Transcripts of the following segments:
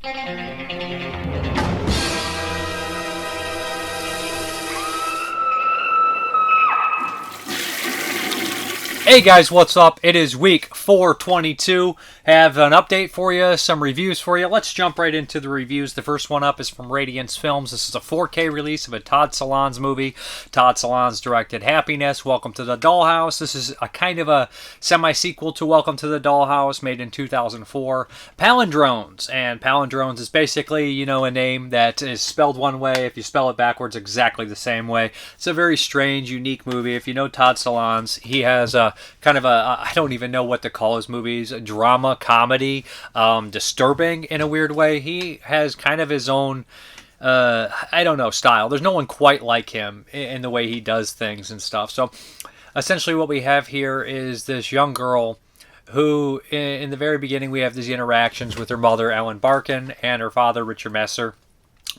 Hey guys, what's up? It is week 422. Have an update for you, some reviews for you. Let's jump right into the reviews. The first one up is from Radiance Films. This is a 4K release of a Todd Solondz movie. Todd Solondz directed Happiness, Welcome to the Dollhouse. This is a kind of a semi-sequel to Welcome to the Dollhouse, made in 2004. Palindromes, and Palindromes is basically, a name that is spelled one way. If you spell it backwards, exactly the same way. It's a very strange, unique movie. If you know Todd Solondz, he has a kind of I don't even know what to call his movies, a drama, comedy, disturbing in a weird way. He has kind of his own, style. There's no one quite like him in the way he does things and stuff. So essentially what we have here is this young girl who, in the very beginning, we have these interactions with her mother, Ellen Barkin, and her father, Richard Messer.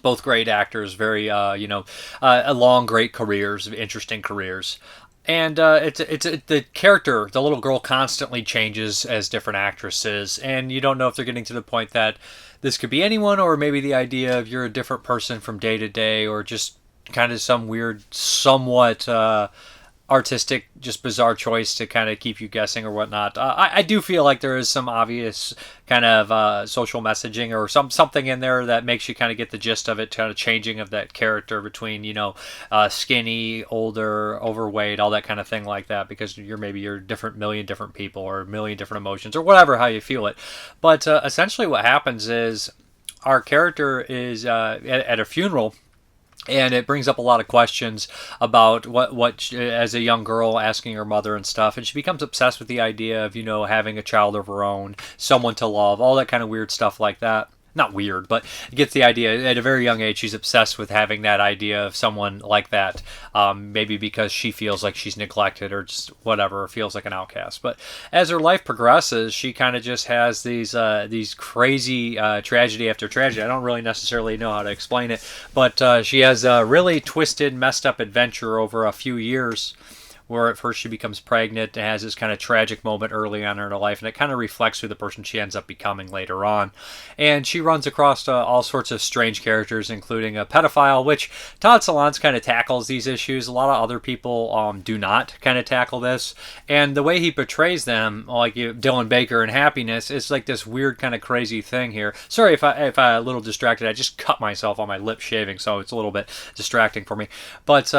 Both great actors, very, long, great careers, interesting careers. And the character, the little girl, constantly changes as different actresses, and you don't know if they're getting to the point that this could be anyone, or maybe the idea of you're a different person from day to day, or just kind of some weird, somewhat artistic, just bizarre choice to kind of keep you guessing or whatnot. I do feel like there is some obvious kind of social messaging or something in there that makes you kind of get the gist of it, kind of changing of that character between, skinny, older, overweight, all that kind of thing like that, because you're million different people or a million different emotions or whatever, how you feel it. But essentially what happens is our character is at a funeral. And it brings up a lot of questions about what as a young girl, asking her mother and stuff. And she becomes obsessed with the idea of, having a child of her own, someone to love, all that kind of weird stuff like that. Not weird, but gets the idea. At a very young age, she's obsessed with having that idea of someone like that. Maybe because she feels like she's neglected or just whatever, feels like an outcast. But as her life progresses, she kind of just has these crazy tragedy after tragedy. I don't really necessarily know how to explain it, but she has a really twisted, messed up adventure over a few years, where at first she becomes pregnant and has this kind of tragic moment early on in her life, and it kind of reflects who the person she ends up becoming later on. And she runs across all sorts of strange characters, including a pedophile, which Todd Solondz kind of tackles these issues. A lot of other people do not kind of tackle this. And the way he portrays them, like Dylan Baker in Happiness, is like this weird kind of crazy thing here. Sorry if I'm a little distracted. I just cut myself on my lip shaving, so it's a little bit distracting for me. But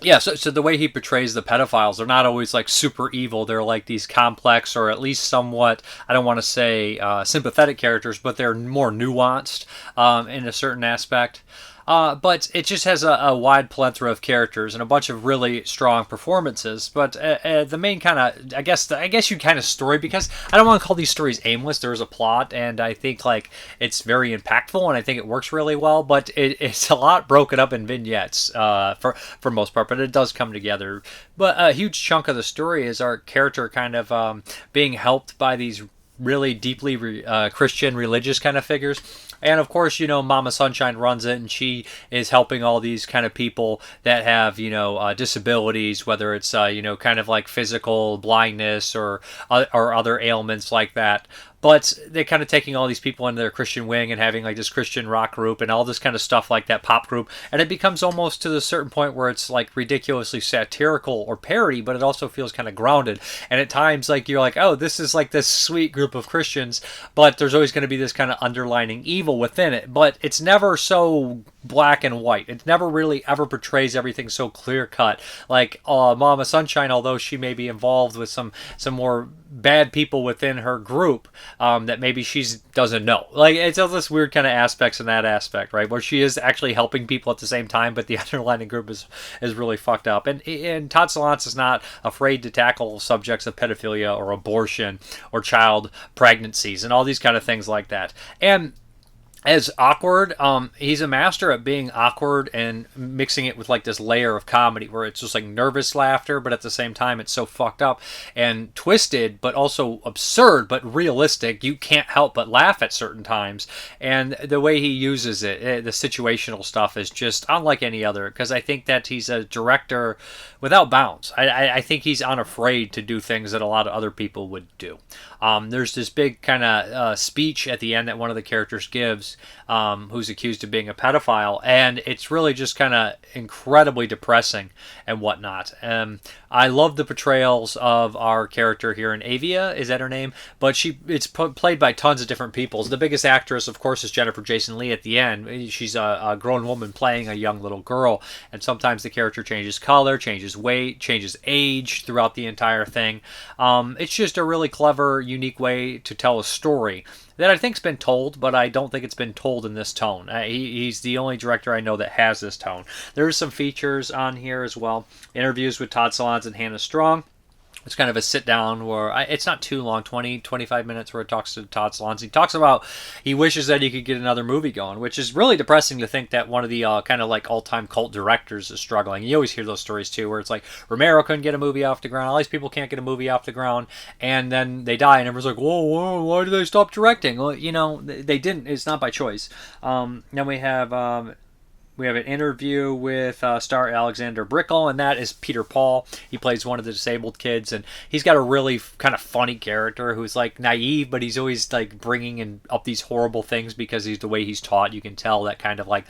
yeah, so the way he portrays the pedophiles, they're not always like super evil. They're like these complex, or at least somewhat, I don't want to say sympathetic characters, but they're more nuanced in a certain aspect. But it just has a wide plethora of characters and a bunch of really strong performances. But the main kind of, I guess you kind of story, because I don't want to call these stories aimless. There is a plot, and I think like it's very impactful, and I think it works really well. But it's a lot broken up in vignettes for most part, but it does come together. But a huge chunk of the story is our character kind of being helped by these really deeply Christian religious kind of figures. And of course, Mama Sunshine runs it, and she is helping all these kind of people that have, disabilities, whether it's, kind of like physical blindness or other ailments like that. But they're kind of taking all these people into their Christian wing and having like this Christian rock group and all this kind of stuff like that, pop group. And it becomes almost to a certain point where it's like ridiculously satirical or parody, but it also feels kind of grounded. And at times, like, you're like, oh, this is like this sweet group of Christians, but there's always going to be this kind of underlining evil within it. But it's never so black and white. It never really ever portrays everything so clear cut. Like Mama Sunshine, although she may be involved with some more bad people within her group that maybe she doesn't know. Like, it's all this weird kind of aspects in that aspect, right? Where she is actually helping people at the same time, but the underlying group is really fucked up. And Todd Solondz is not afraid to tackle subjects of pedophilia or abortion or child pregnancies and all these kind of things like that. And as awkward. He's a master at being awkward and mixing it with like this layer of comedy where it's just like nervous laughter, but at the same time it's so fucked up and twisted, but also absurd, but realistic. You can't help but laugh at certain times. And the way he uses it, the situational stuff, is just unlike any other, because I think that he's a director without bounds. I think he's unafraid to do things that a lot of other people would do. There's this big kind of speech at the end that one of the characters gives, who's accused of being a pedophile, and it's really just kind of incredibly depressing and whatnot. I love the portrayals of our character here in Avia, is that her name? But it's played by tons of different people. The biggest actress, of course, is Jennifer Jason Leigh at the end. She's a grown woman playing a young little girl, and sometimes the character changes color, changes weight, changes age throughout the entire thing. It's just a really clever, unique way to tell a story that I think's been told, but I don't think it's been told in this tone. He's the only director I know that has this tone. There's some features on here as well. Interviews with Todd Solondz and Hannah Strong. It's kind of a sit down where it's not too long, 25 minutes, where it talks to Todd Solondz. He talks about he wishes that he could get another movie going, which is really depressing to think that one of the kind of like all-time cult directors is struggling. You always hear those stories too, where it's like Romero couldn't get a movie off the ground, all these people can't get a movie off the ground, and then they die, and everyone's like, whoa, why did they stop directing? Well, they didn't. It's not by choice. Then we have an interview with star Alexander Brickle, and that is Peter Paul. He plays one of the disabled kids, and he's got a really kind of funny character who's like naive, but he's always like bringing in up these horrible things because he's the way he's taught. You can tell that kind of like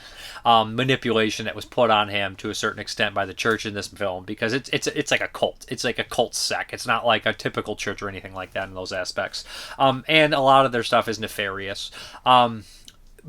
manipulation that was put on him to a certain extent by the church in this film, because it's like a cult. It's like a cult sect. It's not like a typical church or anything like that in those aspects. And a lot of their stuff is nefarious.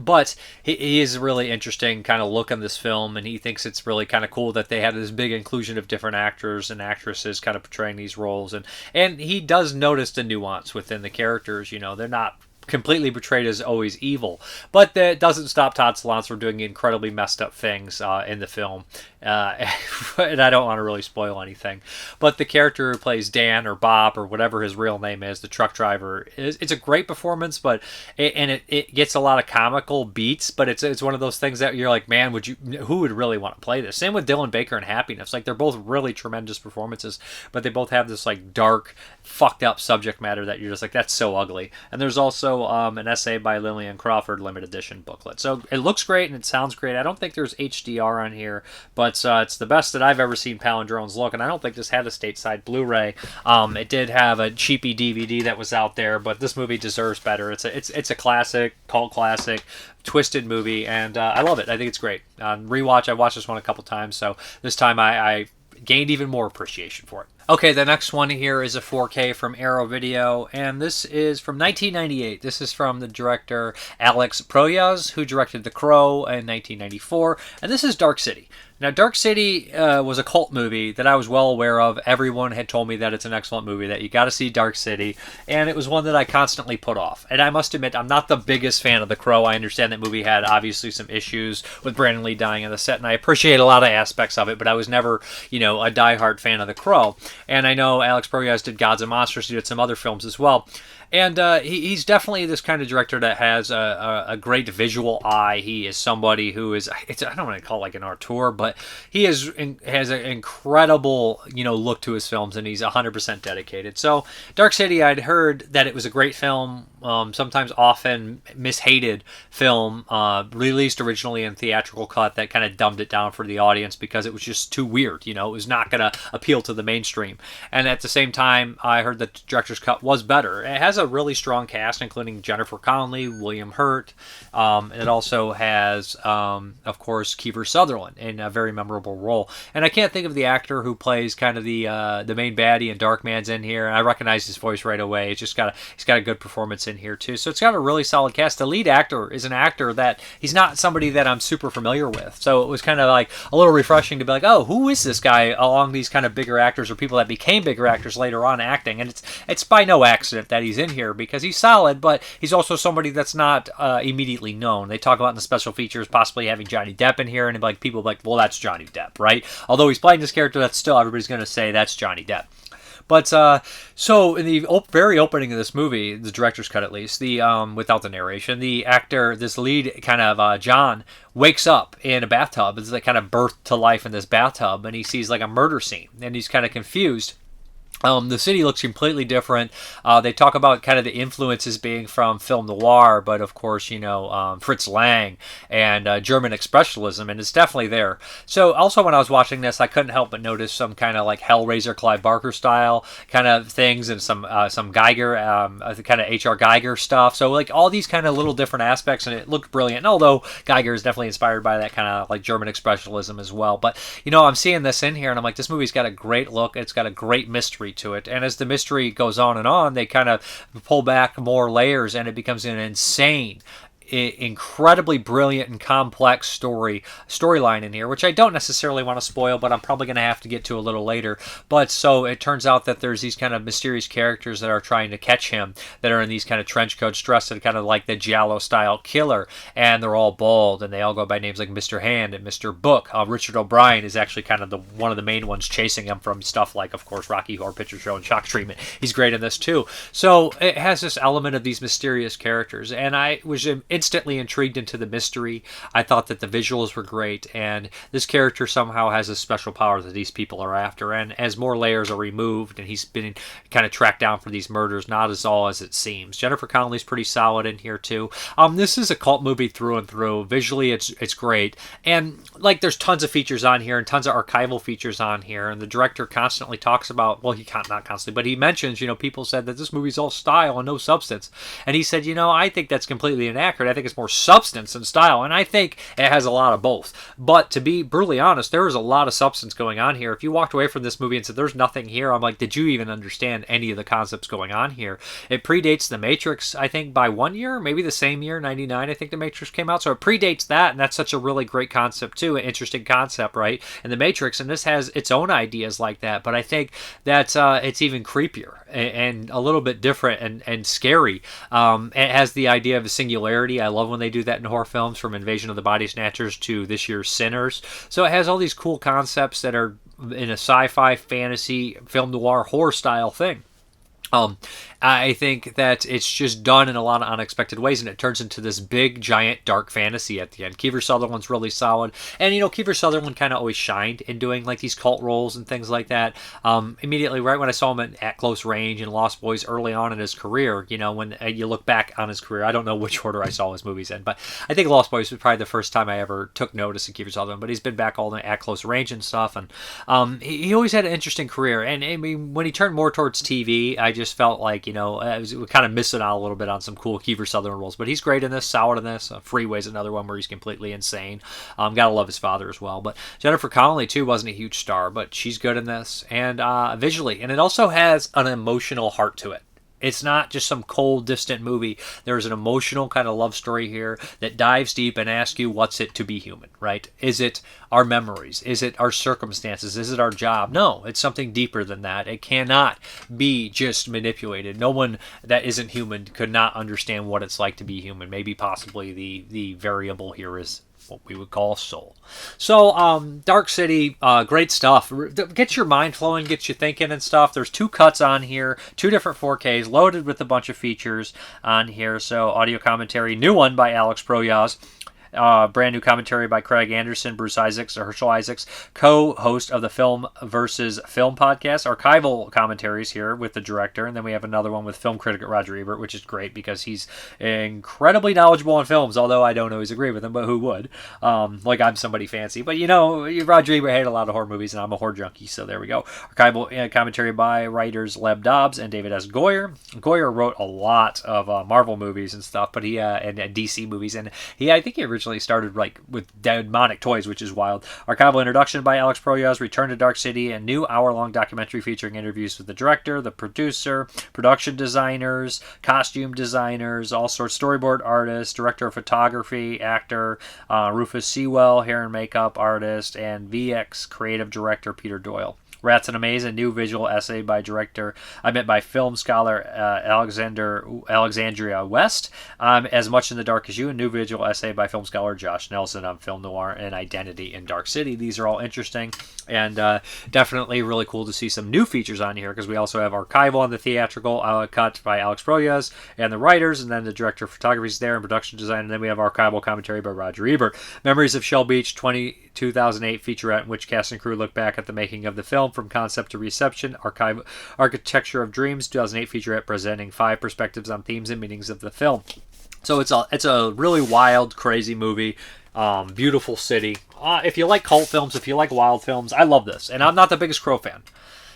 But he is a really interesting kind of look on this film, and he thinks it's really kind of cool that they had this big inclusion of different actors and actresses kind of portraying these roles. And he does notice the nuance within the characters. They're not completely portrayed as always evil, but that doesn't stop Todd Solondz from doing incredibly messed up things in the film. And I don't want to really spoil anything, but the character who plays Dan or Bob or whatever his real name is, the truck driver, it's a great performance, but it gets a lot of comical beats, but it's one of those things that you're like, man, who would really want to play this? Same with Dylan Baker and Happiness. Like, they're both really tremendous performances, but they both have this like dark, fucked up subject matter that you're just like, that's so ugly. And there's also an essay by Lillian Crawford limited edition booklet. So it looks great and it sounds great. I don't think there's HDR on here, but it's the best that I've ever seen Palindromes look, and I don't think this had a stateside Blu-ray. It did have a cheapy DVD that was out there, but this movie deserves better. It's a classic, cult classic, twisted movie, and I love it. I think it's great. Rewatch, I watched this one a couple times, so this time I gained even more appreciation for it. Okay, the next one here is a 4K from Arrow Video, and this is from 1998. This is from the director Alex Proyas, who directed The Crow in 1994, and this is Dark City. Now, Dark City was a cult movie that I was well aware of. Everyone had told me that it's an excellent movie, that you got to see Dark City, and it was one that I constantly put off. And I must admit, I'm not the biggest fan of The Crow. I understand that movie had obviously some issues with Brandon Lee dying on the set, and I appreciate a lot of aspects of it, but I was never, a diehard fan of The Crow. And I know Alex Proyas did Gods and Monsters. He did some other films as well. And he's definitely this kind of director that has a great visual eye. He is somebody who is, I don't want to call it like an auteur, but he has an incredible, look to his films, and he's 100% dedicated. So Dark City, I'd heard that it was a great film, sometimes often mishated film, released originally in theatrical cut that kind of dumbed it down for the audience because it was just too weird. It was not going to appeal to the mainstream. And at the same time, I heard that the director's cut was better. It has a really strong cast, including Jennifer Connelly, William Hurt. It also has, of course, Kiefer Sutherland in a very memorable role. And I can't think of the actor who plays kind of the main baddie in Darkman's in here. I recognize his voice right away. He's got a good performance in here too. So it's got a really solid cast. The lead actor is an actor that he's not somebody that I'm super familiar with. So it was kind of like a little refreshing to be like, oh, who is this guy along these kind of bigger actors or people that became bigger actors later on acting? And it's by no accident that he's in here because he's solid, but he's also somebody that's not immediately known. They talk about in the special features possibly having Johnny Depp in here, and people are like, well, that's Johnny Depp, right? Although he's playing this character, that's still everybody's going to say that's Johnny Depp. But so in the very opening of this movie, the director's cut at least, the without the narration, the actor, this lead kind of John, wakes up in a bathtub. It's like kind of birthed to life in this bathtub, and he sees like a murder scene, and he's kind of confused. The city looks completely different. They talk about kind of the influences being from film noir, but of course, Fritz Lang and German expressionism, and it's definitely there. So also when I was watching this, I couldn't help but notice some kind of like Hellraiser, Clive Barker style kind of things, and some Geiger, kind of H.R. Geiger stuff. So like all these kind of little different aspects, and it looked brilliant. And although Geiger is definitely inspired by that kind of like German expressionism as well. But I'm seeing this in here, and I'm like, this movie's got a great look. It's got a great mystery to it, and as the mystery goes on and on, they kind of pull back more layers, and it becomes an insane, incredibly brilliant and complex storyline in here, which I don't necessarily want to spoil, but I'm probably going to have to get to a little later. But so it turns out that there's these kind of mysterious characters that are trying to catch him, that are in these kind of trench coats, dressed in kind of like the Giallo style killer, and they're all bald, and they all go by names like Mr. Hand and Mr. Book. Richard O'Brien is actually kind of one of the main ones chasing him from stuff like, of course, Rocky Horror Picture Show and Shock Treatment. He's great in this too. So it has this element of these mysterious characters, and I was instantly intrigued into the mystery. I thought that the visuals were great, and this character somehow has a special power that these people are after, and as more layers are removed and he's been kind of tracked down for these murders, not as all as it seems. Jennifer Connelly's pretty solid in here too. This is a cult movie through and through. Visually it's great, and like there's tons of features on here and tons of archival features on here, and the director constantly talks about, well, he not constantly, but he mentions, people said that this movie's all style and no substance, and he said, I think that's completely inaccurate. I think it's more substance and style, and I think it has a lot of both. But to be brutally honest, there is a lot of substance going on here. If you walked away from this movie and said there's nothing here, I'm like, did you even understand any of the concepts going on here? It predates The Matrix, I think, by 1 year, maybe the same year, 99, I think The Matrix came out, so it predates that, and that's such a really great concept too, an interesting concept, right? And The Matrix, and this has its own ideas like that, but I think that it's even creepier and a little bit different and scary. It has the idea of a singularity. I love when they do that in horror films, from Invasion of the Body Snatchers to this year's Sinners. So it has all these cool concepts that are in a sci-fi, fantasy, film noir, horror style thing. I think that it's just done in a lot of unexpected ways, and it turns into this big, giant, dark fantasy at the end. Kiefer Sutherland's really solid, and Kiefer Sutherland kind of always shined in doing like these cult roles and things like that. Immediately, right when I saw him at Close Range and Lost Boys early on in his career, when you look back on his career, I don't know which order I saw his movies in, but I think Lost Boys was probably the first time I ever took notice of Kiefer Sutherland. But he's been back all at Close Range and stuff, and he always had an interesting career. And I mean, when he turned more towards TV, I just felt like we're kind of missing out a little bit on some cool Kiefer Sutherland roles, but he's great in this, solid in this. Freeway's another one where he's completely insane. Gotta love his father as well. But Jennifer Connelly too wasn't a huge star, but she's good in this, and visually, and it also has an emotional heart to it. It's not just some cold, distant movie. There's an emotional kind of love story here that dives deep and asks you, what's it to be human, right? Is it our memories? Is it our circumstances? Is it our job? No, it's something deeper than that. It cannot be just manipulated. No one that isn't human could not understand what it's like to be human. Maybe possibly the variable here is what we would call soul. So, Dark City, great stuff. Gets your mind flowing, gets you thinking and stuff. There's 2 cuts on here, 2 different 4Ks, loaded with a bunch of features on here. So, audio commentary, new one by Alex Proyas. Brand new commentary by Craig Anderson, Bruce Isaacs, or Herschel Isaacs, co-host of the Film versus Film podcast. Archival commentaries here with the director, and then we have another one with film critic Roger Ebert, which is great because he's incredibly knowledgeable on films, although I don't always agree with him, but who would? Like I'm somebody fancy. But Roger Ebert hated a lot of horror movies, and I'm a horror junkie, so there we go. Archival commentary by writers Leb Dobbs and David S. Goyer. Goyer wrote a lot of Marvel movies and stuff, but he and DC movies, and I think he originally started with Demonic Toys, which is wild. Archival introduction by Alex Proyas, Return to Dark City, a new hour-long documentary featuring interviews with the director, the producer, production designers, costume designers, all sorts, storyboard artists, director of photography, actor Rufus Sewell, hair and makeup artist, and VX creative director Peter Doyle. Rats and a Maze, a new visual essay by film scholar Alexandria West. As Much in the Dark as You, a new visual essay by film scholar Josh Nelson on film noir and identity in Dark City. These are all interesting, and definitely really cool to see some new features on here, because we also have archival on the theatrical cut by Alex Proyas and the writers, and then the director of photography is there and production design, and then we have archival commentary by Roger Ebert. Memories of Shell Beach 2008 featurette, in which cast and crew look back at the making of the film from concept to reception. Architecture of Dreams 2008 featurette presenting 5 perspectives on themes and meanings of the film. So it's a really wild, crazy movie. Beautiful city. If you like cult films, if you like wild films, I love this. And I'm not the biggest Crow fan.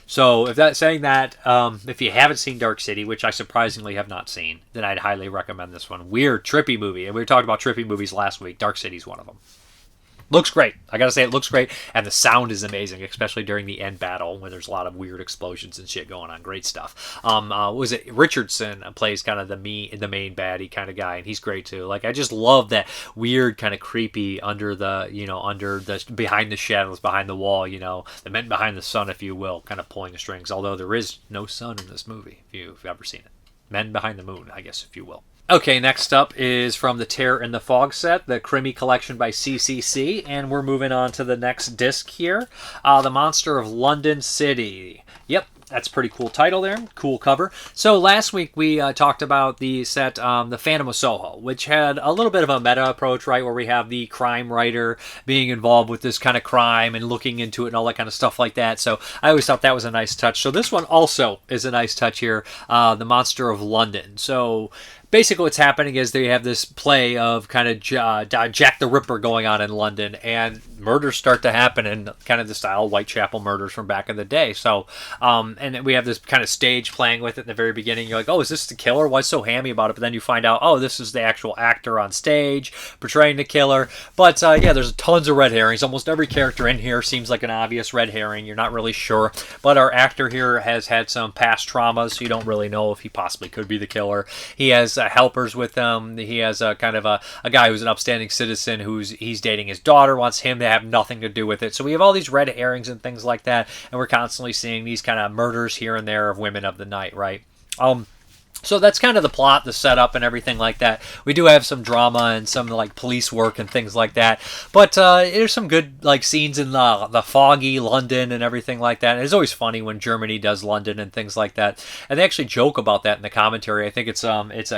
So if you haven't seen Dark City, which I surprisingly have not seen, then I'd highly recommend this one. Weird, trippy movie. And we were talking about trippy movies last week. Dark City's one of them. Looks great. I gotta say, it looks great, and the sound is amazing, especially during the end battle when there's a lot of weird explosions and shit going on. Great stuff. Was it Richardson plays kind of the main baddie kind of guy, and he's great too. Like, I just love that weird kind of creepy under the behind the shadows, behind the wall, the men behind the sun, if you will, kind of pulling the strings. Although there is no sun in this movie, if you've ever seen it. Men behind the moon, I guess, if you will. Okay, next up is from the Terror in the Fog set, the Krimi collection by CCC, and we're moving on to the next disc here, The Monster of London City. Yep, that's a pretty cool title there, cool cover. So last week we talked about the set, The Phantom of Soho, which had a little bit of a meta approach, right, where we have the crime writer being involved with this kind of crime and looking into it and all that kind of stuff like that. So I always thought that was a nice touch. So this one also is a nice touch here, The Monster of London. So basically what's happening is they have this play of kind of Jack the Ripper going on in London, and murders start to happen in kind of the style of Whitechapel murders from back in the day. So, and we have this kind of stage playing with it in the very beginning. You're like, oh, is this the killer? Why so hammy about it? But then you find out, oh, this is the actual actor on stage portraying the killer. But yeah, there's tons of red herrings. Almost every character in here seems like an obvious red herring. You're not really sure. But our actor here has had some past traumas, so you don't really know if he possibly could be the killer. He has helpers with him. He has a kind of a guy who's an upstanding citizen he's dating his daughter, wants him to have nothing to do with it. So we have all these red herrings and things like that, and we're constantly seeing these kind of murders here and there of women of the night, right? So that's kind of the plot, the setup, and everything like that. We do have some drama and some like police work and things like that. But there's some good like scenes in the foggy London and everything like that. And it's always funny when Germany does London and things like that. And they actually joke about that in the commentary. I think it's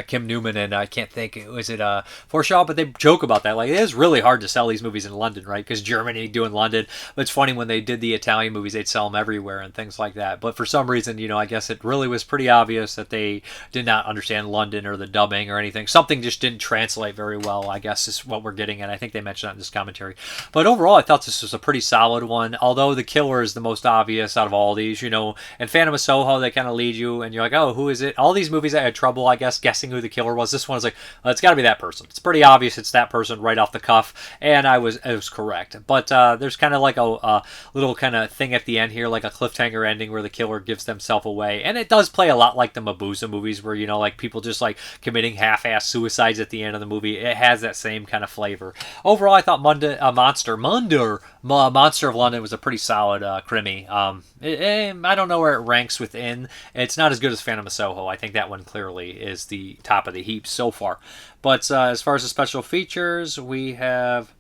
Kim Newman and I can't think, was it Forshaw? But they joke about that. Like, it is really hard to sell these movies in London, right? Because Germany doing London. But it's funny when they did the Italian movies, they'd sell them everywhere and things like that. But for some reason, I guess it really was pretty obvious that they did not understand London or the dubbing or anything. Something just didn't translate very well, I guess, is what we're getting at. I think they mentioned that in this commentary. But overall, I thought this was a pretty solid one, although the killer is the most obvious out of all these, and Phantom of Soho, they kind of lead you, and you're like, oh, who is it? All these movies I had trouble, I guess, guessing who the killer was. This one is like, well, it's got to be that person. It's pretty obvious it's that person right off the cuff, and it was correct. But there's kind of like a little kind of thing at the end here, like a cliffhanger ending where the killer gives themselves away, and it does play a lot like the Mabuse movies where, like people just like committing half-ass suicides at the end of the movie. It has that same kind of flavor. Overall, I thought Monster of London was a pretty solid krimi. I don't know where it ranks within. It's not as good as Phantom of Soho. I think that one clearly is the top of the heap so far. But as far as the special features, we have...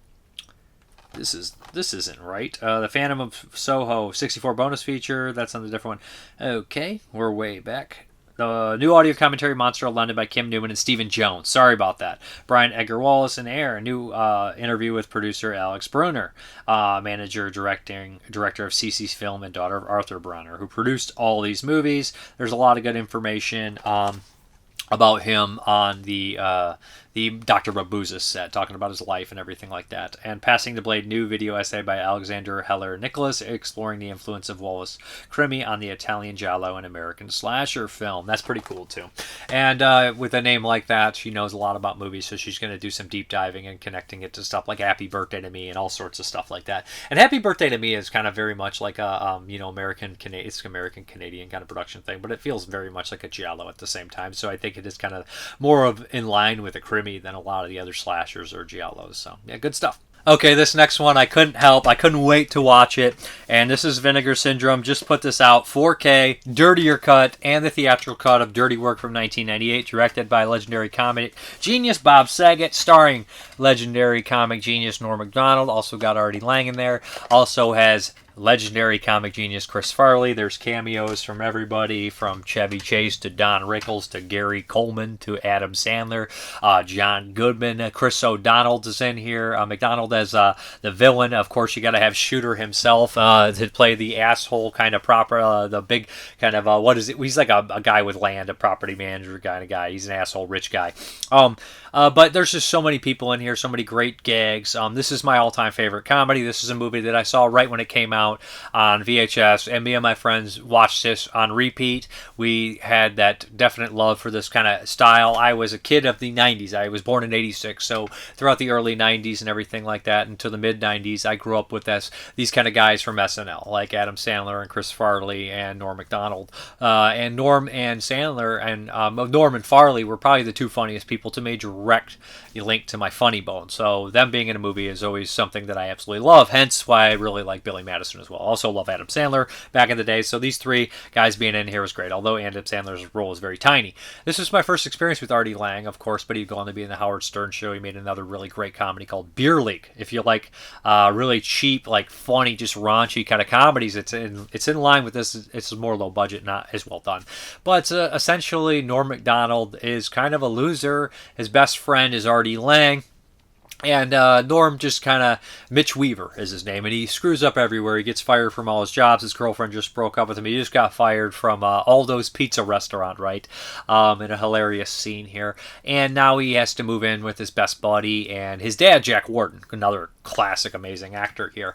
This isn't right. The Phantom of Soho 64 bonus feature. That's on the different one. Okay, we're way back. The new audio commentary, Monster of London by Kim Newman and Stephen Jones. Sorry about that. Brian Edgar Wallace and Air. New interview with producer Alex Brunner, manager, director of CC's Film, and daughter of Arthur Brunner, who produced all these movies. There's a lot of good information about him on the Dr. Mabuse set, talking about his life and everything like that. And Passing the Blade, new video essay by Alexander Heller Nicholas, exploring the influence of Wallace Krimi on the Italian giallo and American slasher film. That's pretty cool too. And with a name like that, she knows a lot about movies, so she's going to do some deep diving and connecting it to stuff like Happy Birthday to Me and all sorts of stuff like that. And Happy Birthday to Me is kind of very much like a American-Canadian kind of production thing, but it feels very much like a giallo at the same time. So I think it is kind of more of in line with a krimi than a lot of the other slashers or giallos. So yeah, good stuff. Okay, this next one I couldn't help. I couldn't wait to watch it. And this is Vinegar Syndrome. Just put this out 4K, dirtier cut, and the theatrical cut of Dirty Work from 1998, directed by legendary comic genius Bob Saget, starring legendary comic genius Norm Macdonald. Also got Artie Lang in there. Also has legendary comic genius Chris Farley. There's cameos from everybody from Chevy Chase to Don Rickles to Gary Coleman to Adam Sandler, John Goodman, Chris O'Donnell is in here. McDonald as the villain. Of course, you got to have Shooter himself to play the asshole kind of proper, the big kind of what is it? He's like a guy with land, a property manager kind of guy. He's an asshole rich guy. But there's just so many people in here, so many great gags. This is my all-time favorite comedy. This is a movie that I saw right when it came out on VHS, and me and my friends watched this on repeat. We had that definite love for this kind of style. I was a kid of the 90s. I was born in 86, so throughout the early 90s and everything like that until the mid-90s, I grew up with these kind of guys from SNL, like Adam Sandler and Chris Farley and Norm Macdonald. And Norm and Sandler and Norm and Farley were probably the two funniest people to me, direct link to my funny bone. So them being in a movie is always something that I absolutely love, hence why I really like Billy Madison as well. Also love Adam Sandler back in the day, so these three guys being in here was great, although Adam Sandler's role is very tiny. This was my first experience with Artie Lang, of course, but he'd go on to be in the Howard Stern Show. He made another really great comedy called Beer League. If you like really cheap, like funny, just raunchy kind of comedies, it's in line with this. It's more low budget, not as well done. But essentially, Norm Macdonald is kind of a loser. His best friend is Artie Lang. And Norm just kind of, Mitch Weaver is his name, and he screws up everywhere. He gets fired from all his jobs. His girlfriend just broke up with him. He just got fired from Aldo's Pizza Restaurant, right? In a hilarious scene here. And now he has to move in with his best buddy and his dad, Jack Warden, another classic, amazing actor here.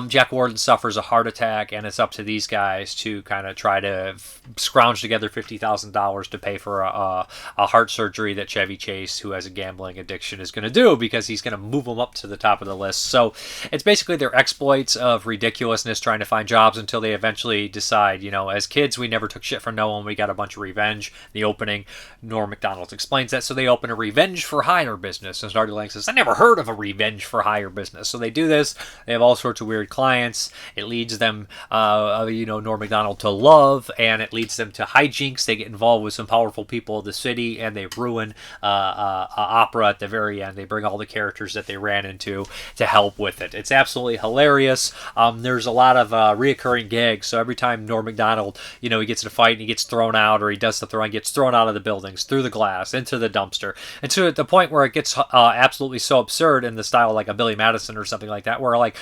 Jack Warden suffers a heart attack, and it's up to these guys to kind of try to scrounge together $50,000 to pay for a heart surgery that Chevy Chase, who has a gambling addiction, is going to do, because he's going to move them up to the top of the list. So it's basically their exploits of ridiculousness, trying to find jobs until they eventually decide, as kids, we never took shit from no one. We got a bunch of revenge. The opening, Norm Macdonald explains that. So they open a revenge for hire business. And Artie Lang says, I never heard of a revenge for hire business. So they do this. They have all sorts of weird clients. It leads them, Norm Macdonald to love, and it leads them to hijinks. They get involved with some powerful people of the city, and they ruin opera at the very end. They bring all the characters that they ran into to help with it. It's absolutely hilarious. There's a lot of reoccurring gags. So every time Norm Macdonald, he gets in a fight and he gets thrown out, or he does the throwing, gets thrown out of the buildings, through the glass, into the dumpster, and to the point where it gets absolutely so absurd in the style like a Billy Madison or something like that, where like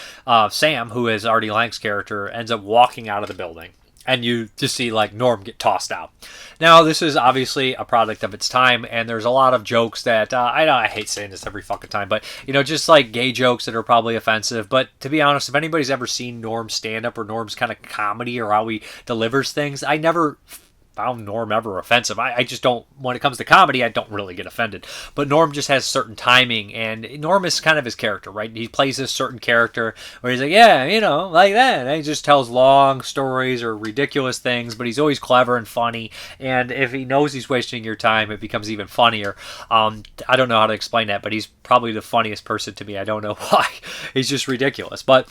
Sam, who is Artie Lang's character, ends up walking out of the building, and you just see like Norm get tossed out. Now, this is obviously a product of its time, and there's a lot of jokes that I hate saying this every fucking time, but just like gay jokes that are probably offensive. But to be honest, if anybody's ever seen Norm's stand-up or Norm's kind of comedy or how he delivers things, I never found Norm ever offensive. I just don't, when it comes to comedy, I don't really get offended. But Norm just has certain timing, and Norm is kind of his character, right? He plays this certain character where he's like, yeah, like that. And he just tells long stories or ridiculous things, but he's always clever and funny. And if he knows he's wasting your time, it becomes even funnier. I don't know how to explain that, but he's probably the funniest person to me. I don't know why. He's just ridiculous. But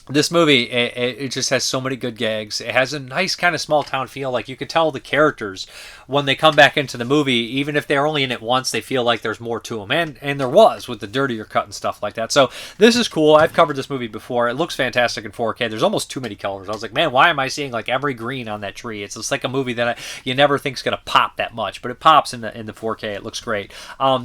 this movie, it just has so many good gags. It has a nice kind of small town feel. Like, you can tell the characters, when they come back into the movie, even if they're only in it once, they feel like there's more to them. And there was, with the dirtier cut and stuff like that. So this is cool. I've covered this movie before. It looks fantastic in 4K. There's almost too many colors. I was like, man, why am I seeing like every green on that tree? It's just like a movie that you never think's going to pop that much. But it pops in the 4K. It looks great.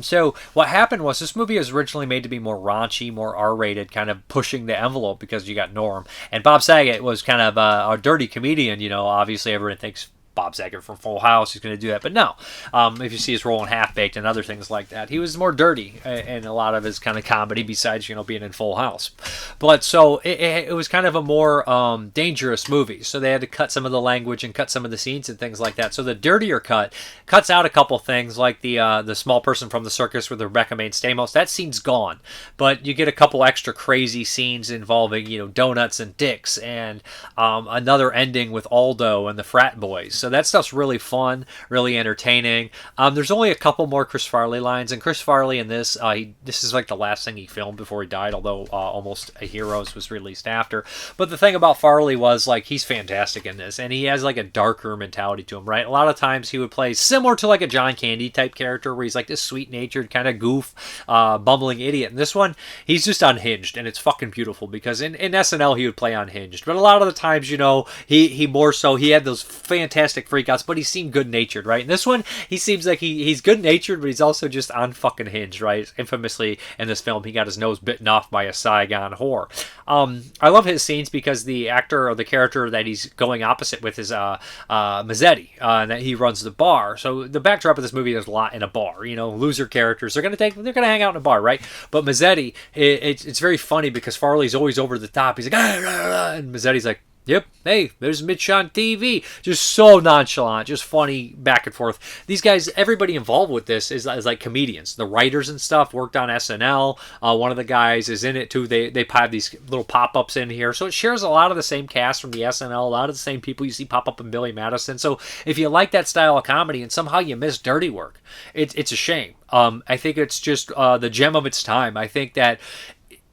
So what happened was, this movie was originally made to be more raunchy, more R-rated, kind of pushing the envelope, because you got Norm. And Bob Saget was kind of a dirty comedian, obviously everyone thinks Bob Saget from Full House, he's going to do that. But no, if you see his role in Half-Baked and other things like that, he was more dirty in a lot of his kind of comedy, besides, being in Full House. But so it was kind of a more dangerous movie. So they had to cut some of the language and cut some of the scenes and things like that. So the dirtier cut cuts out a couple things, like the small person from the circus with Rebecca Maine Stamos. That scene's gone. But you get a couple extra crazy scenes involving, donuts and dicks, and another ending with Aldo and the frat boys. So that stuff's really fun, really entertaining. There's only a couple more Chris Farley lines, and Chris Farley in this, this is like the last thing he filmed before he died, although Almost a Heroes was released after. But the thing about Farley was, like, he's fantastic in this, and he has like a darker mentality to him, right? A lot of times he would play similar to like a John Candy type character, where he's like this sweet-natured kind of goof, bumbling idiot. In this one, he's just unhinged, and it's fucking beautiful, because in SNL he would play unhinged, but a lot of the times, you know, he more so, he had those fantastic freakouts, but he seemed good-natured, right? In this one, he seems like he's good-natured, but he's also just unfucking hinged, right? Infamously, in this film, he got his nose bitten off by a Saigon whore. I love his scenes because the actor or the character that he's going opposite with is Mazzetti, and that he runs the bar. So the backdrop of this movie is a lot in a bar. You know, loser characters, they're gonna hang out in a bar, right? But Mazzetti, it's very funny because Farley's always over the top. He's like, and Mazzetti's like, yep, hey, there's Mitch on TV. Just so nonchalant, just funny back and forth. These guys, everybody involved with this is like comedians. The writers and stuff worked on SNL. One of the guys is in it too. They have these little pop-ups in here. So it shares a lot of the same cast from the SNL, a lot of the same people you see pop up in Billy Madison. So if you like that style of comedy and somehow you miss Dirty Work, it's a shame. I think it's just the gem of its time. I think that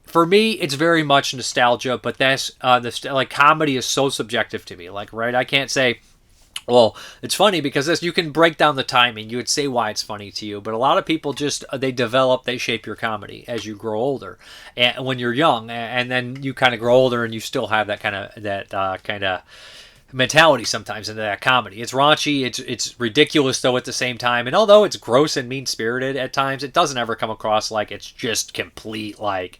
for me, it's very much nostalgia, but that's like comedy is so subjective to me. Like, right, I can't say, well, it's funny because you can break down the timing. You would say why it's funny to you, but a lot of people just they shape your comedy as you grow older, and when you're young, and then you kind of grow older, and you still have that kind of mentality sometimes into that comedy. It's raunchy, it's ridiculous though at the same time, and although it's gross and mean-spirited at times, it doesn't ever come across like it's just complete like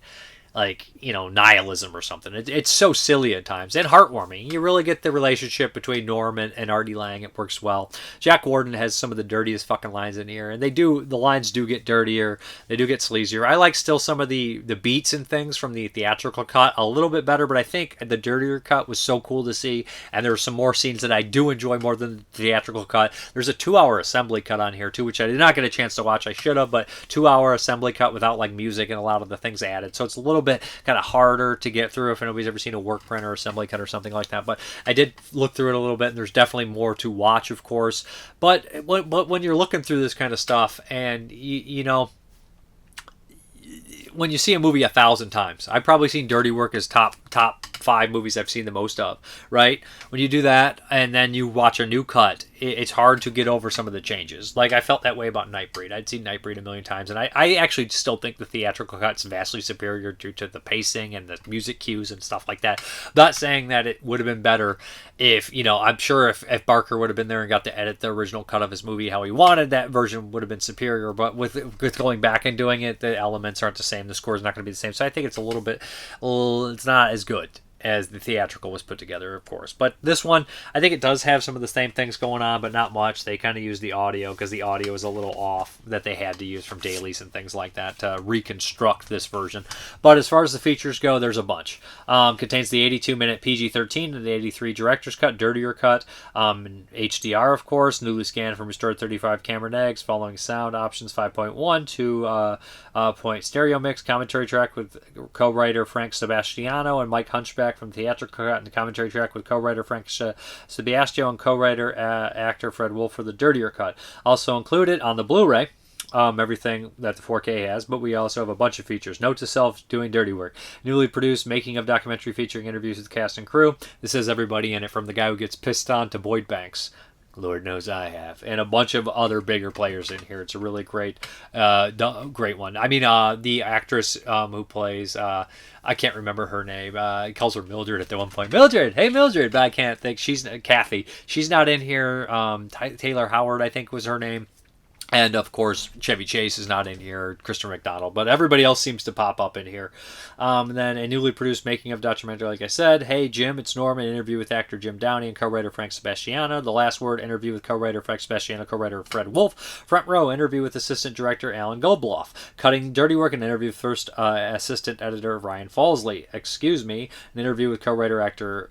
you know, nihilism or something. It's so silly at times and heartwarming. You really get the relationship between Norm and Artie Lang. It works well. Jack Warden has some of the dirtiest fucking lines in here, and the lines do get dirtier. They do get sleazier. I like still some of the beats and things from the theatrical cut a little bit better, but I think the dirtier cut was so cool to see, and there are some more scenes that I do enjoy more than the theatrical cut. There's a 2-hour assembly cut on here too, which I did not get a chance to watch. I should have, but 2-hour assembly cut without like music and a lot of the things added, so it's a little bit kind of harder to get through if anybody's ever seen a work print or assembly cut or something like that. But I did look through it a little bit, and there's definitely more to watch, of course. But when you're looking through this kind of stuff, and you know, when you see a movie 1,000 times, I've probably seen Dirty Work as top 5 movies I've seen the most of, right? When you do that and then you watch a new cut, it's hard to get over some of the changes. Like, I felt that way about Nightbreed. I'd seen Nightbreed a million times, and I actually still think the theatrical cut's vastly superior due to the pacing and the music cues and stuff like that. I'm not saying that it would have been better if, you know, I'm sure if Barker would have been there and got to edit the original cut of his movie how he wanted, that version would have been superior. But with going back and doing it, the elements aren't the same. The score's not going to be the same. So I think it's it's not as good as the theatrical was put together, of course. But this one, I think it does have some of the same things going on, but not much. They kind of use the audio because the audio is a little off that they had to use from dailies and things like that to reconstruct this version. But as far as the features go, there's a bunch. Contains the 82-minute PG-13 and the 83 director's cut, dirtier cut, HDR, of course, newly scanned from restored 35 camera negs, following sound options 5.1 to point stereo mix, commentary track with co-writer Frank Sebastiano and Mike Hunchback from theatrical cut, and the commentary track with co-writer Frank Sebastiano and co-writer actor Fred Wolf for the dirtier cut. Also included on the Blu-ray, everything that the 4K has, but we also have a bunch of features. Note to self, doing dirty work. Newly produced making of documentary featuring interviews with cast and crew. This has everybody in it, from the guy who gets pissed on to Boyd Banks. Lord knows I have. And a bunch of other bigger players in here. It's a really great one. I mean, the actress who plays, I can't remember her name. He calls her Mildred at the one point. Mildred! Hey, Mildred! But I can't think. She's Kathy. She's not in here. Taylor Howard, I think, was her name. And, of course, Chevy Chase is not in here, Kristen McDonald, but everybody else seems to pop up in here. And then a newly produced making of documentary, like I said. Hey, Jim, it's Norm, an interview with actor Jim Downey and co-writer Frank Sebastiano. The Last Word, interview with co-writer Frank Sebastiano, co-writer Fred Wolf. Front Row, interview with assistant director Alan Goldbloff. Cutting Dirty Work, an interview with first assistant editor Ryan Falsley. Excuse me, an interview with co-writer actor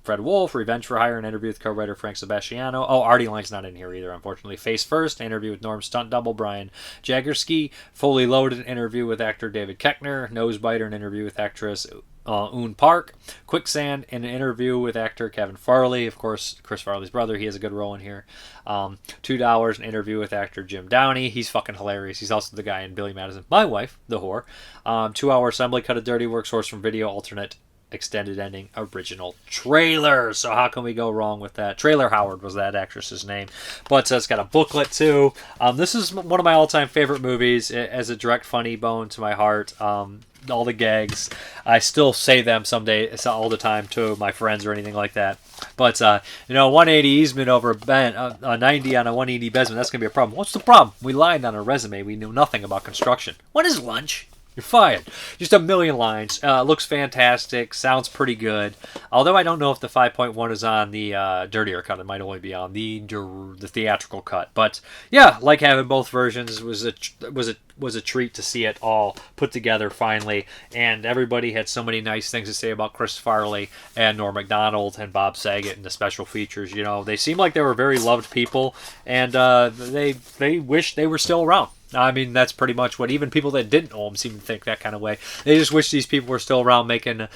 Fred Wolf. Revenge for Hire, an interview with co-writer Frank Sebastiano. Oh, Artie Lang's not in here either, unfortunately. Face First, an interview with Norm's stunt double Brian Jagerski. Fully Loaded, an interview with actor David Keckner. Nosebiter, an interview with actress Un Park, Quicksand, and an interview with actor Kevin Farley. Of course, Chris Farley's brother. He has a good role in here. $2, an interview with actor Jim Downey. He's fucking hilarious. He's also the guy in Billy Madison, My Wife, the whore. 2-hour assembly cut of Dirty Work, source from video, alternate extended ending, original trailer. So how can we go wrong with that? Trailer Howard was that actress's name. But it's got a booklet too. This is one of my all-time favorite movies. It has a direct funny bone to my heart. All the gags, I still say them someday. It's not all the time to my friends or anything like that. But 180 easement over a 90 on a 180 Besman, that's gonna be a problem. What's the problem? We lied on our resume. We knew nothing about construction. When is lunch? You're fired. Just a million lines. Looks fantastic. Sounds pretty good. Although I don't know if the 5.1 is on the dirtier cut. It might only be on the theatrical cut. But yeah, like having both versions. It was a treat to see it all put together finally. And everybody had so many nice things to say about Chris Farley and Norm Macdonald and Bob Saget and the special features. They seemed like they were very loved people, and they wish they were still around. I mean, that's pretty much what even people that didn't know him seem to think that kind of way. They just wish these people were still around making,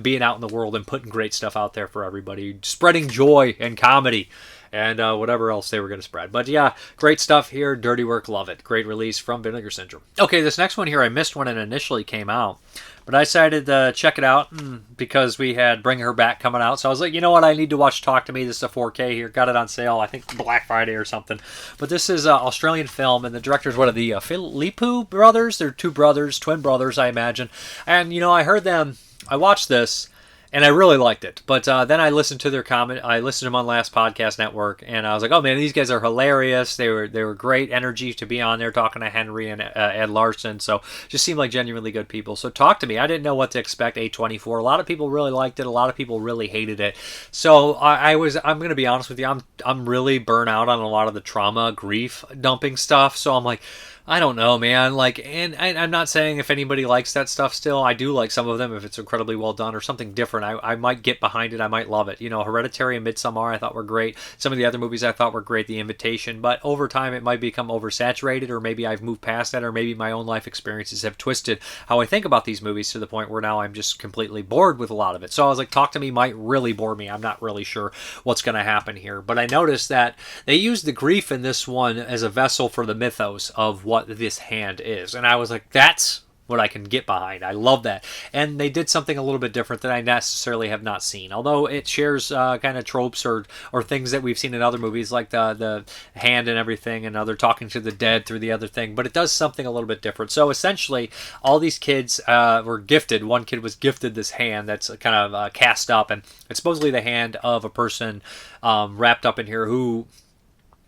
being out in the world and putting great stuff out there for everybody, spreading joy and comedy and whatever else they were going to spread. But yeah, great stuff here. Dirty Work, love it. Great release from Vinegar Syndrome. Okay, this next one here, I missed when it initially came out. But I decided to check it out because we had Bring Her Back coming out. So I was like, you know what? I need to watch Talk to Me. This is a 4K here. Got it on sale, I think Black Friday or something. But this is an Australian film, and the director's one of the Philippou brothers. They're two brothers, twin brothers, I imagine. And, I heard them. I watched this, and I really liked it. But then I listened to their comment. I listened to them on Last Podcast Network, and I was like, oh man, these guys are hilarious. They were great energy to be on there talking to Henry and Ed Larson. So just seemed like genuinely good people. So Talk to Me. I didn't know what to expect. A24. A lot of people really liked it. A lot of people really hated it. So I'm going to be honest with you. I'm really burnt out on a lot of the trauma, grief dumping stuff. So I'm like, I don't know, man. And I'm not saying if anybody likes that stuff still. I do like some of them if it's incredibly well done or something different. I might get behind it. I might love it. Hereditary and Midsommar I thought were great. Some of the other movies I thought were great. The Invitation. But over time it might become oversaturated, or maybe I've moved past that, or maybe my own life experiences have twisted how I think about these movies to the point where now I'm just completely bored with a lot of it. So I was like, Talk to Me might really bore me. I'm not really sure what's going to happen here. But I noticed that they used the grief in this one as a vessel for the mythos of what this hand is, and I was like, that's what I can get behind. I love that. And they did something a little bit different that I necessarily have not seen, although it shares kind of tropes or things that we've seen in other movies, like the hand and everything, and they're talking to the dead through the other thing, but it does something a little bit different. So essentially all these kids were gifted. One kid was gifted this hand that's kind of cast up, and it's supposedly the hand of a person wrapped up in here who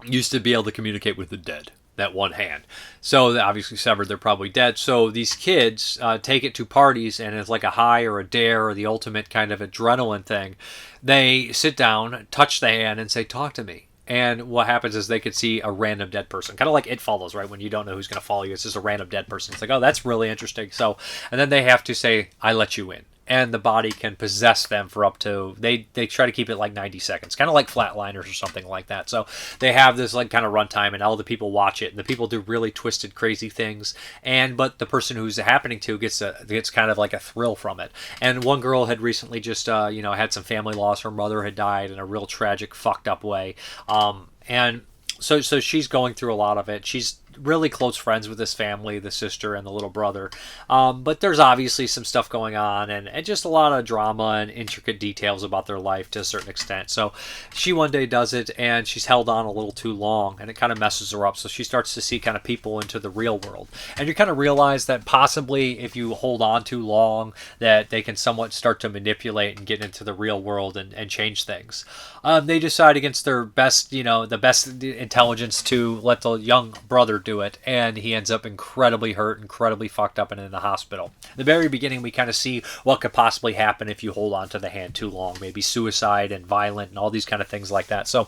used to be able to communicate with the dead. That one hand. So obviously severed, they're probably dead. So these kids take it to parties, and it's like a high or a dare or the ultimate kind of adrenaline thing. They sit down, touch the hand, and say, talk to me. And what happens is they could see a random dead person. Kind of like It Follows, right? When you don't know who's going to follow you, it's just a random dead person. It's like, oh, that's really interesting. So, and then they have to say, I let you in. And the body can possess them for up to, they try to keep it like 90 seconds, kind of like Flatliners or something like that. So they have this like kind of runtime, and all the people watch it, and the people do really twisted, crazy things. But the person who's happening to gets kind of like a thrill from it. And one girl had recently just had some family loss. Her mother had died in a real tragic, fucked up way. And so she's going through a lot of it. She's really close friends with this family, the sister and the little brother. But there's obviously some stuff going on, and just a lot of drama and intricate details about their life to a certain extent. So she one day does it, and she's held on a little too long, and it kind of messes her up. So she starts to see kind of people into the real world. And you kind of realize that possibly if you hold on too long, that they can somewhat start to manipulate and get into the real world and change things. They decide against their best, the best intelligence to let the young brother do it, and he ends up incredibly hurt, incredibly fucked up, and in the hospital. In the very beginning, we kind of see what could possibly happen if you hold on to the hand too long, maybe suicide and violent and all these kind of things like that. So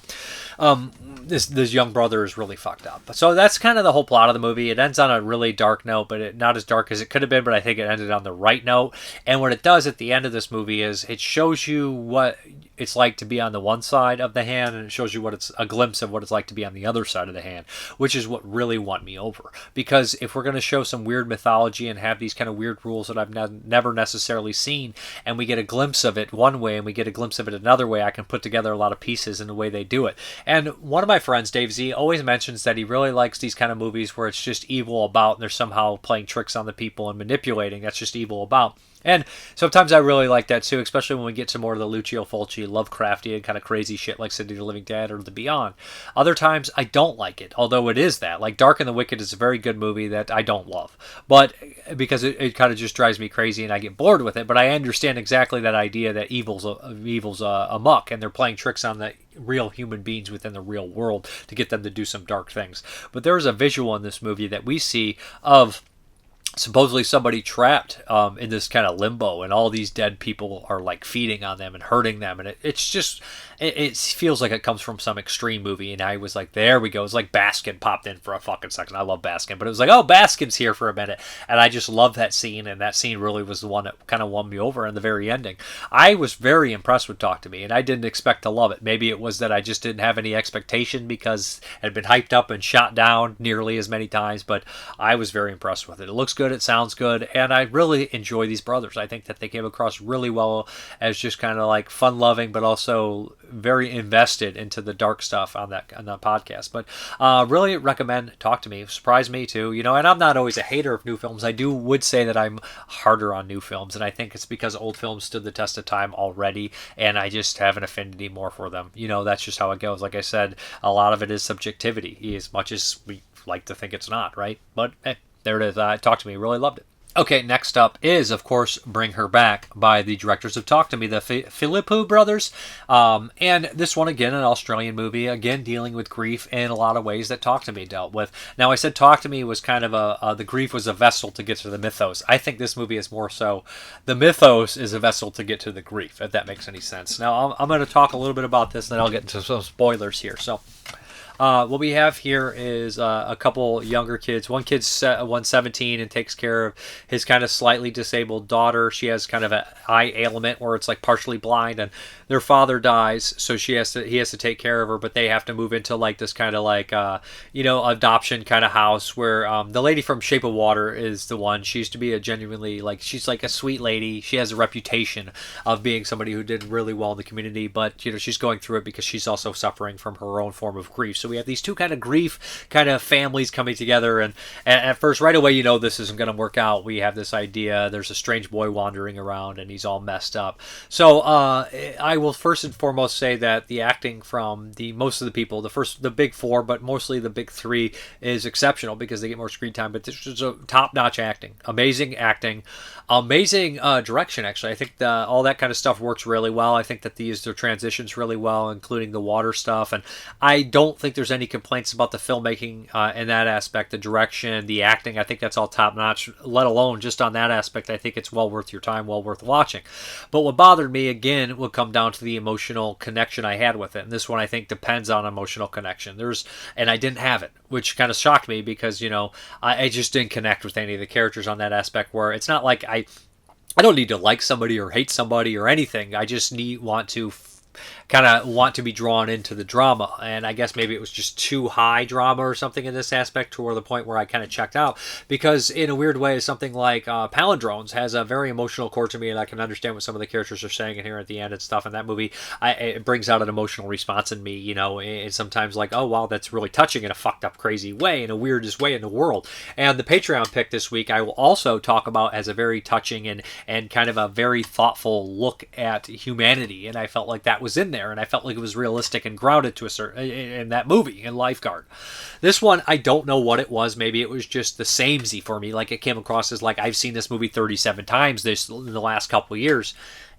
this young brother is really fucked up. So that's kind of the whole plot of the movie. It ends on a really dark note, but not as dark as it could have been, but I think it ended on the right note. And what it does at the end of this movie is it shows you what it's like to be on the one side of the hand, and it shows you what it's a glimpse of what it's like to be on the other side of the hand, which is what really won me over. Because if we're going to show some weird mythology and have these kind of weird rules that I've never necessarily seen, and we get a glimpse of it one way and we get a glimpse of it another way, I can put together a lot of pieces in the way they do it. And one of my friends, Dave Z, always mentions that he really likes these kind of movies where it's just evil about and they're somehow playing tricks on the people and manipulating. That's just evil about. And sometimes I really like that too, especially when we get to more of the Lucio Fulci, Lovecraftian kind of crazy shit like City of the Living Dead or The Beyond. Other times I don't like it, although it is that. Like Dark and the Wicked is a very good movie that I don't love, but because it kind of just drives me crazy and I get bored with it. But I understand exactly that idea that evil's amok, and they're playing tricks on the real human beings within the real world to get them to do some dark things. But there's a visual in this movie that we see of supposedly somebody trapped in this kind of limbo, and all these dead people are like feeding on them and hurting them, and it's just it feels like it comes from some extreme movie. And I was like, there we go. It's like Baskin popped in for a fucking second. I love Baskin, but it was like, oh, Baskin's here for a minute, and I just love that scene. And that scene really was the one that kind of won me over in the very ending. I was very impressed with Talk to Me, and I didn't expect to love it. Maybe it was that I just didn't have any expectation because it had been hyped up and shot down nearly as many times, but I was very impressed with it. It looks good, it sounds good, and I really enjoy these brothers. I think that they came across really well as just kind of like fun-loving, but also very invested into the dark stuff on that podcast. But really recommend Talk to Me. It surprised me too, and I'm not always a hater of new films. I would say that I'm harder on new films, and I think it's because old films stood the test of time already, and I just have an affinity more for them. That's just how it goes. Like I said, a lot of it is subjectivity, as much as we like to think it's not, right? But there it is. Talk to Me. Really loved it. Okay, next up is, of course, Bring Her Back by the directors of Talk to Me, the Philippou brothers. And this one, again, an Australian movie, again, dealing with grief in a lot of ways that Talk to Me dealt with. Now, I said Talk to Me was kind of the grief was a vessel to get to the mythos. I think this movie is more so the mythos is a vessel to get to the grief, if that makes any sense. Now, I'm going to talk a little bit about this, and then I'll get into some spoilers here. So, what we have here is a couple younger kids. One kid's 17 and takes care of his kind of slightly disabled daughter. She has kind of an eye ailment where it's like partially blind, and their father dies, so he has to take care of her. But they have to move into like this kind of like adoption kind of house where the lady from Shape of Water is the one. She used to be a genuinely she's like a sweet lady. She has a reputation of being somebody who did really well in the community, but she's going through it because she's also suffering from her own form of grief. So we have these two kind of grief kind of families coming together, and at first right away this isn't going to work out. We have this idea there's a strange boy wandering around and he's all messed up. So I will first and foremost say that the acting from most of the people, the big four, but mostly the big three, is exceptional because they get more screen time. But this is a top-notch acting, amazing direction. Actually, I think all that kind of stuff works really well. I think that they use their transitions really well, including the water stuff, and I don't think there's any complaints about the filmmaking in that aspect, the direction, the acting. I think that's all top notch, let alone just on that aspect. I think it's well worth your time, well worth watching. But what bothered me again would come down to the emotional connection I had with it. And this one I think depends on emotional connection. And I didn't have it, which kind of shocked me because, I just didn't connect with any of the characters on that aspect, where it's not like I don't need to like somebody or hate somebody or anything. I just want to be drawn into the drama, and I guess maybe it was just too high drama or something in this aspect to the point where I kind of checked out, because in a weird way something like Palindromes has a very emotional core to me, and I can understand what some of the characters are saying in here at the end and stuff, and that movie it brings out an emotional response in me, it's sometimes like, oh wow, that's really touching in a fucked up crazy way, in a weirdest way in the world. And the Patreon pick this week I will also talk about as a very touching and kind of a very thoughtful look at humanity, and I felt like that was in there, and I felt like it was realistic and grounded to a certain in that movie in Lifeguard. This one, I don't know what it was. Maybe it was just the samey for me. Like it came across as like I've seen this movie 37 times in the last couple of years.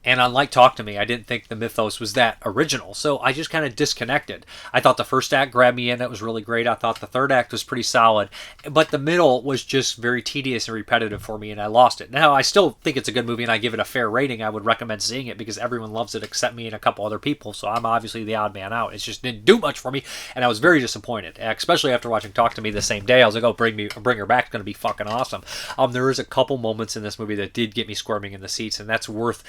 And unlike Talk to Me, I didn't think the mythos was that original. So I just kind of disconnected. I thought the first act grabbed me in. It was really great. I thought the third act was pretty solid. But the middle was just very tedious and repetitive for me, and I lost it. Now, I still think it's a good movie, and I give it a fair rating. I would recommend seeing it because everyone loves it except me and a couple other people. So I'm obviously the odd man out. It just didn't do much for me, and I was very disappointed, especially after watching Talk to Me the same day. I was like, oh, Bring Her Back is going to be fucking awesome. There is a couple moments in this movie that did get me squirming in the seats, and that's worth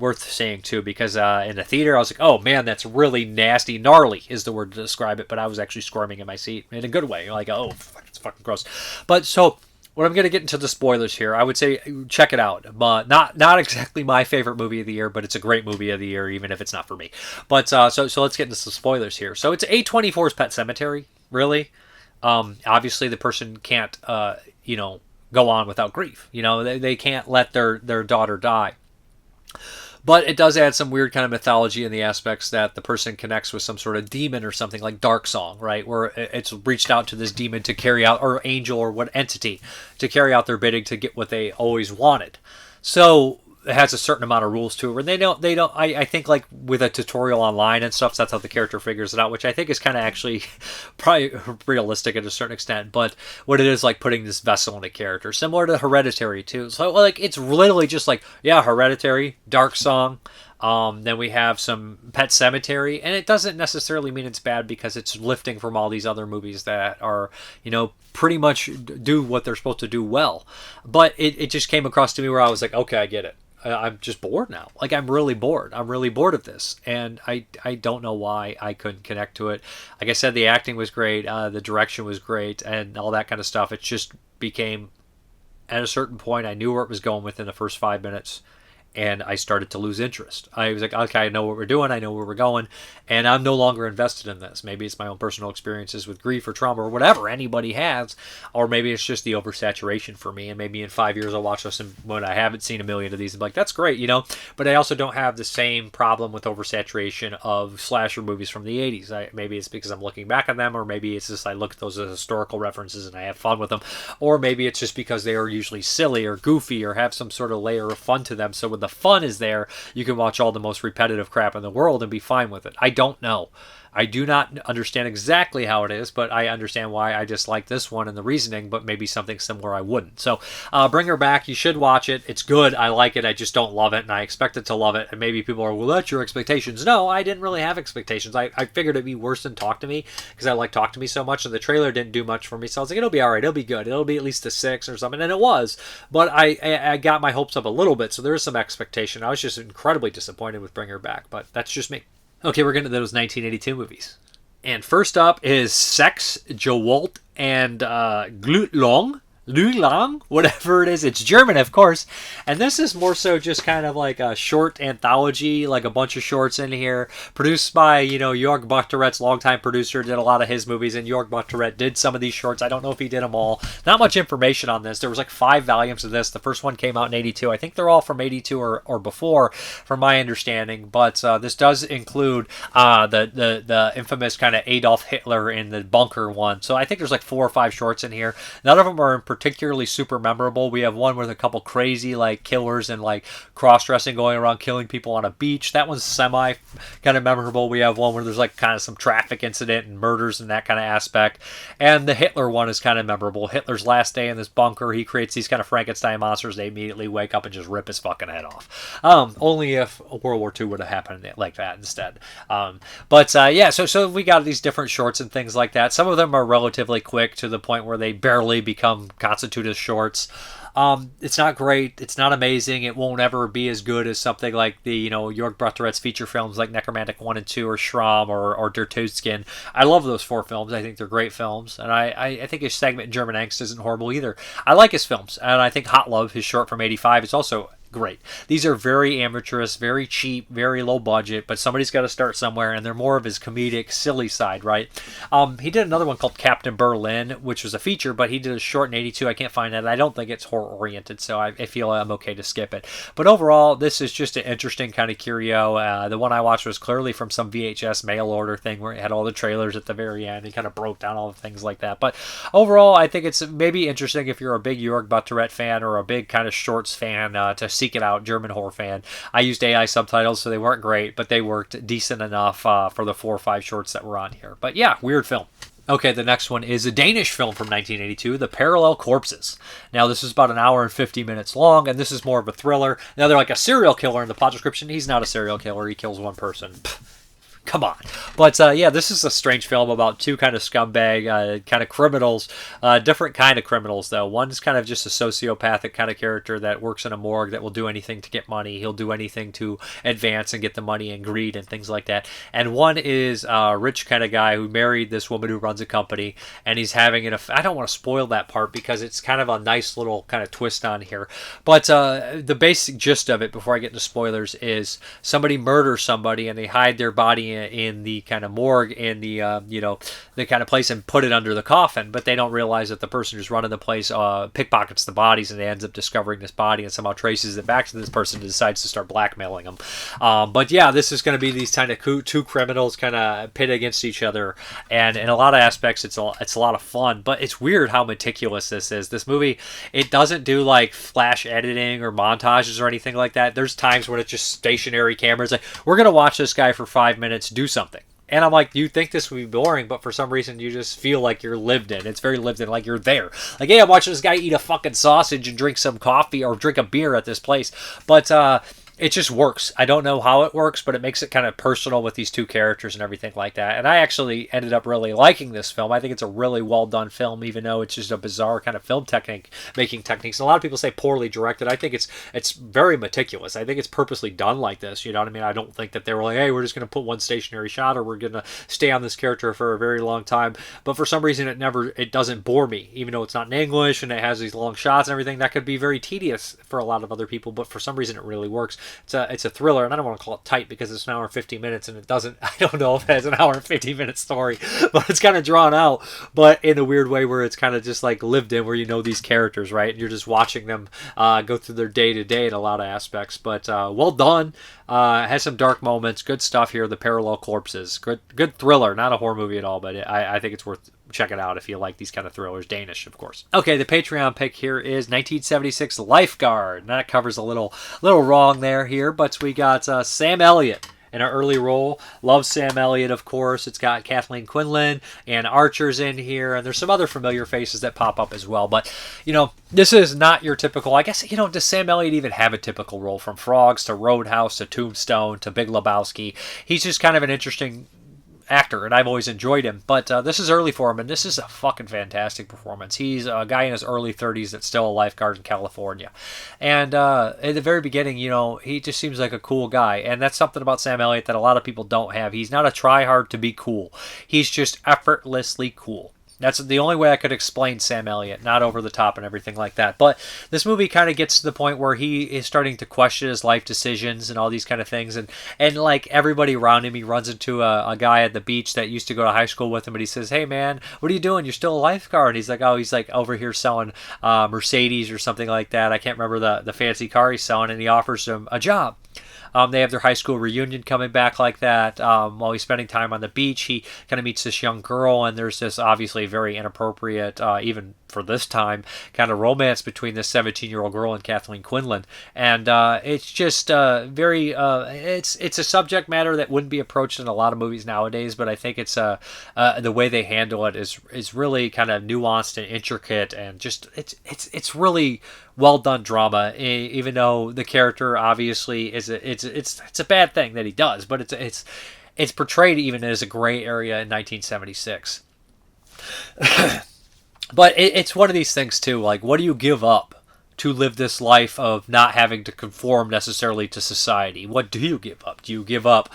worth seeing too, because in the theater I was like, oh man, that's really nasty. Gnarly is the word to describe it, but I was actually squirming in my seat in a good way. Like, oh, fuck, it's fucking gross. But so when I'm going to get into the spoilers here, I would say check it out. But not exactly my favorite movie of the year, but it's a great movie of the year, even if it's not for me. But so let's get into some spoilers here. So it's A24's Pet Sematary, really. Obviously, the person can't, go on without grief. They can't let their daughter die. But it does add some weird kind of mythology in the aspects that the person connects with some sort of demon or something like Dark Song, right? Where it's reached out to this demon to carry out, or angel or what entity, to carry out their bidding to get what they always wanted. So it has a certain amount of rules to it where they don't, I think like with a tutorial online and stuff, so that's how the character figures it out, which I think is kind of actually probably realistic at a certain extent, but what it is like putting this vessel in a character, similar to Hereditary too. So like, it's literally just like, yeah, Hereditary, Dark Song, then we have some Pet Sematary, and it doesn't necessarily mean it's bad because it's lifting from all these other movies that are, pretty much do what they're supposed to do well. But it just came across to me where I was like, okay, I get it. I'm just bored now. Like, I'm really bored. I'm really bored of this. And I don't know why I couldn't connect to it. Like I said, the acting was great. The direction was great and all that kind of stuff. It just became, at a certain point, I knew where it was going within the first 5 minutes. And I started to lose interest. I was like, okay, I know what we're doing. I know where we're going. And I'm no longer invested in this. Maybe it's my own personal experiences with grief or trauma or whatever anybody has. Or maybe it's just the oversaturation for me. And maybe in 5 years I'll watch this and when I haven't seen a million of these and be like, that's great, But I also don't have the same problem with oversaturation of slasher movies from the 80s. Maybe it's because I'm looking back on them. Or maybe it's just I look at those as historical references and I have fun with them. Or maybe it's just because they are usually silly or goofy or have some sort of layer of fun to them. So when the fun is there, you can watch all the most repetitive crap in the world and be fine with it. I don't know. I do not understand exactly how it is, but I understand why I just like this one and the reasoning, but maybe something similar I wouldn't. So Bring Her Back, you should watch it. It's good. I like it. I just don't love it, and I expected to love it. And maybe people are, well, that's your expectations. No, I didn't really have expectations. I figured it'd be worse than Talk to Me, because I like Talk to Me so much, and the trailer didn't do much for me. So I was like, it'll be all right. It'll be good. It'll be at least a 6 or something, and it was. But I got my hopes up a little bit, so there is some expectation. I was just incredibly disappointed with Bring Her Back, but that's just me. Okay, we're getting to those 1982 movies. And first up is Sex, Gewalt, and Lang, whatever it is. It's German, of course. And this is more so just kind of like a short anthology, like a bunch of shorts in here. Produced by, Jörg Buchterets, longtime producer, did a lot of his movies. And Jörg Buchteret did some of these shorts. I don't know if he did them all. Not much information on this. There was like 5 volumes of this. The first one came out in 82. I think they're all from 82 or before, from my understanding. But this does include the infamous kind of Adolf Hitler in the bunker one. So I think there's like 4 or 5 shorts in here. None of them are in particularly super memorable. We have one with a couple crazy like killers and like cross-dressing going around killing people on a beach. That one's semi kind of memorable. We have one where there's like kind of some traffic incident and murders and that kind of aspect. And the Hitler one is kind of memorable. Hitler's last day in this bunker, he creates these kind of Frankenstein monsters. They immediately wake up and just rip his fucking head off. Only if World War II would have happened like that instead. So we got these different shorts and things like that. Some of them are relatively quick to the point where they barely become constitute as shorts. It's not great. It's not amazing. It won't ever be as good as something like the, Jörg Buchterets feature films like Necromantic 1 and 2 or Schramm or Der Todskin. I love those 4 films. I think they're great films. And I think his segment in German Angst isn't horrible either. I like his films. And I think Hot Love, his short from 85, is also great. These are very amateurish, very cheap, very low budget, but somebody's got to start somewhere, and they're more of his comedic, silly side, right? He did another one called Captain Berlin, which was a feature, but he did a short in 82. I can't find that. I don't think it's horror-oriented, so I feel I'm okay to skip it. But overall, this is just an interesting kind of curio. The one I watched was clearly from some VHS mail order thing where it had all the trailers at the very end. It kind of broke down all the things like that. But overall, I think it's maybe interesting if you're a big Jörg Buchteret fan or a big kind of shorts fan to seek it out, German horror fan. I used AI subtitles, so they weren't great, but they worked decent enough for the 4 or 5 shorts that were on here. But yeah, weird film. Okay, the next one is a Danish film from 1982, The Parallel Corpses. Now, this is about an hour and 50 minutes long, and this is more of a thriller. Now, they're like a serial killer in the plot description. He's not a serial killer. He kills one person. Come on. But yeah, this is a strange film about two kind of scumbag kind of criminals, different kind of criminals though. One's kind of just a sociopathic kind of character that works in a morgue that will do anything to get money. He'll do anything to advance and get the money and greed and things like that. And one is a rich kind of guy who married this woman who runs a company, and he's having an I don't want to spoil that part because it's kind of a nice little kind of twist on here. But the basic gist of it, before I get into spoilers, is somebody murders somebody and they hide their body in the kind of morgue in the the kind of place and put it under the coffin, but they don't realize that the person who's running the place pickpockets the bodies and ends up discovering this body and somehow traces it back to this person and decides to start blackmailing them. But yeah, this is going to be these kind of two criminals kind of pit against each other, and in a lot of aspects it's a lot of fun, but it's weird how meticulous this is. This movie, it doesn't do like flash editing or montages or anything like that. There's times when it's just stationary cameras, like, we're going to watch this guy for 5 minutes do something. And I'm like, you think this would be boring, but for some reason you just feel like you're lived in. It's very lived in, like you're there. Like, hey, I'm watching this guy eat a fucking sausage and drink some coffee or drink a beer at this place. But it just works. I don't know how it works, but it makes it kind of personal with these two characters and everything like that. And I actually ended up really liking this film. I think it's a really well done film, even though it's just a bizarre kind of film making techniques. And a lot of people say poorly directed. I think it's very meticulous. I think it's purposely done like this. You know what I mean? I don't think that they were like, hey, we're just going to put one stationary shot or we're going to stay on this character for a very long time. But for some reason, it doesn't bore me, even though it's not in English and it has these long shots and everything. That could be very tedious for a lot of other people, but for some reason it really works. It's a thriller, and I don't want to call it tight because it's an hour and 50 minutes, and it doesn't. I don't know if it has an hour and 50 minute story, but it's kind of drawn out, but in a weird way where it's kind of just like lived in, where you know these characters, right? And you're just watching them go through their day to day in a lot of aspects. But well done. Has some dark moments. Good stuff here. The Parallel Corpses. Good thriller. Not a horror movie at all, but I think it's worth checking out if you like these kind of thrillers. Danish, of course. Okay, the Patreon pick here is 1976 Lifeguard. That covers a little wrong there here, but we got Sam Elliott in our early role. Love Sam Elliott, of course. It's got Kathleen Quinlan and Archer's in here, and there's some other familiar faces that pop up as well. But, this is not your typical, I guess, does Sam Elliott even have a typical role? From Frogs to Roadhouse to Tombstone to Big Lebowski. He's just kind of an interesting actor, and I've always enjoyed him, but this is early for him, and this is a fucking fantastic performance. He's a guy in his early 30s that's still a lifeguard in California, and at the very beginning, he just seems like a cool guy, and that's something about Sam Elliott that a lot of people don't have. He's not a try-hard to be cool. He's just effortlessly cool. That's the only way I could explain Sam Elliott, not over the top and everything like that. But this movie kind of gets to the point where he is starting to question his life decisions and all these kind of things. And like everybody around him, he runs into a guy at the beach that used to go to high school with him, and he says, hey man, what are you doing? You're still a lifeguard. And he's like, oh, he's like over here selling Mercedes or something like that. I can't remember the fancy car he's selling, and he offers him a job. They have their high school reunion coming back like that. While he's spending time on the beach, he kind of meets this young girl, and there's this obviously very inappropriate, even for this time, kind of romance between this 17-year-old girl and Kathleen Quinlan. And it's just very, it's a subject matter that wouldn't be approached in a lot of movies nowadays, but I think it's the way they handle it is really kind of nuanced and intricate, and just it's really well done drama, even though the character obviously it's a bad thing that he does, but it's portrayed even as a gray area in 1976. But it's one of these things too, like, what do you give up to live this life of not having to conform necessarily to society? What do you give up? Do you give up,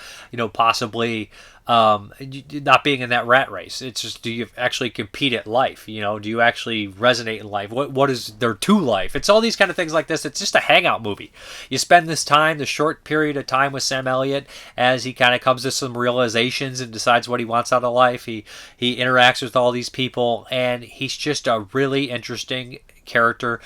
possibly not being in that rat race? It's just, do you actually compete at life? Do you actually resonate in life? What is there to life? It's all these kind of things like this. It's just a hangout movie. You spend this short period of time with Sam Elliott as he kind of comes to some realizations and decides what he wants out of life. He interacts with all these people, and he's just a really interesting character.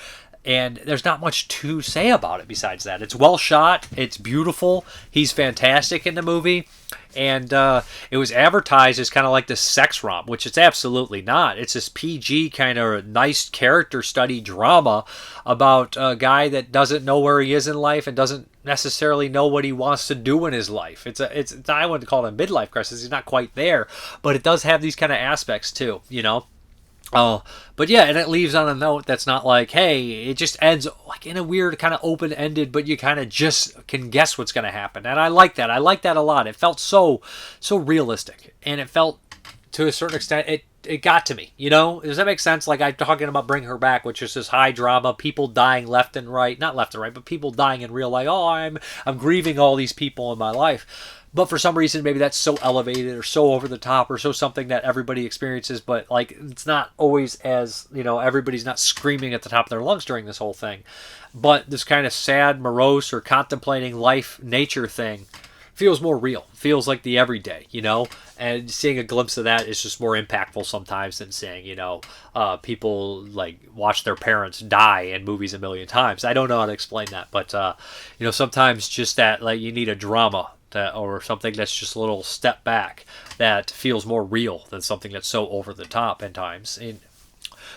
And there's not much to say about it besides that. It's well shot. It's beautiful. He's fantastic in the movie. And it was advertised as kind of like this sex romp, which it's absolutely not. It's this PG kind of nice character study drama about a guy that doesn't know where he is in life and doesn't necessarily know what he wants to do in his life. It's I wouldn't call it a midlife crisis. He's not quite there, but it does have these kind of aspects too, Oh, but yeah, and it leaves on a note that's not like, hey, it just ends like in a weird kind of open ended, but you kind of just can guess what's going to happen, and I like that. I like that a lot. It felt so realistic, and it felt to a certain extent it got to me. Does that make sense? Like I'm talking about Bring Her Back, which is this high drama, people dying left and right, not left and right, but people dying in real life. Oh, I'm grieving all these people in my life. But for some reason, maybe that's so elevated or so over the top or so something that everybody experiences, but like it's not always as, everybody's not screaming at the top of their lungs during this whole thing. But this kind of sad, morose, or contemplating life, nature thing feels more real, feels like the everyday, and seeing a glimpse of that is just more impactful sometimes than saying, people like watch their parents die in movies a million times. I don't know how to explain that, but, sometimes just that, like, you need a drama or something that's just a little step back that feels more real than something that's so over the top at times.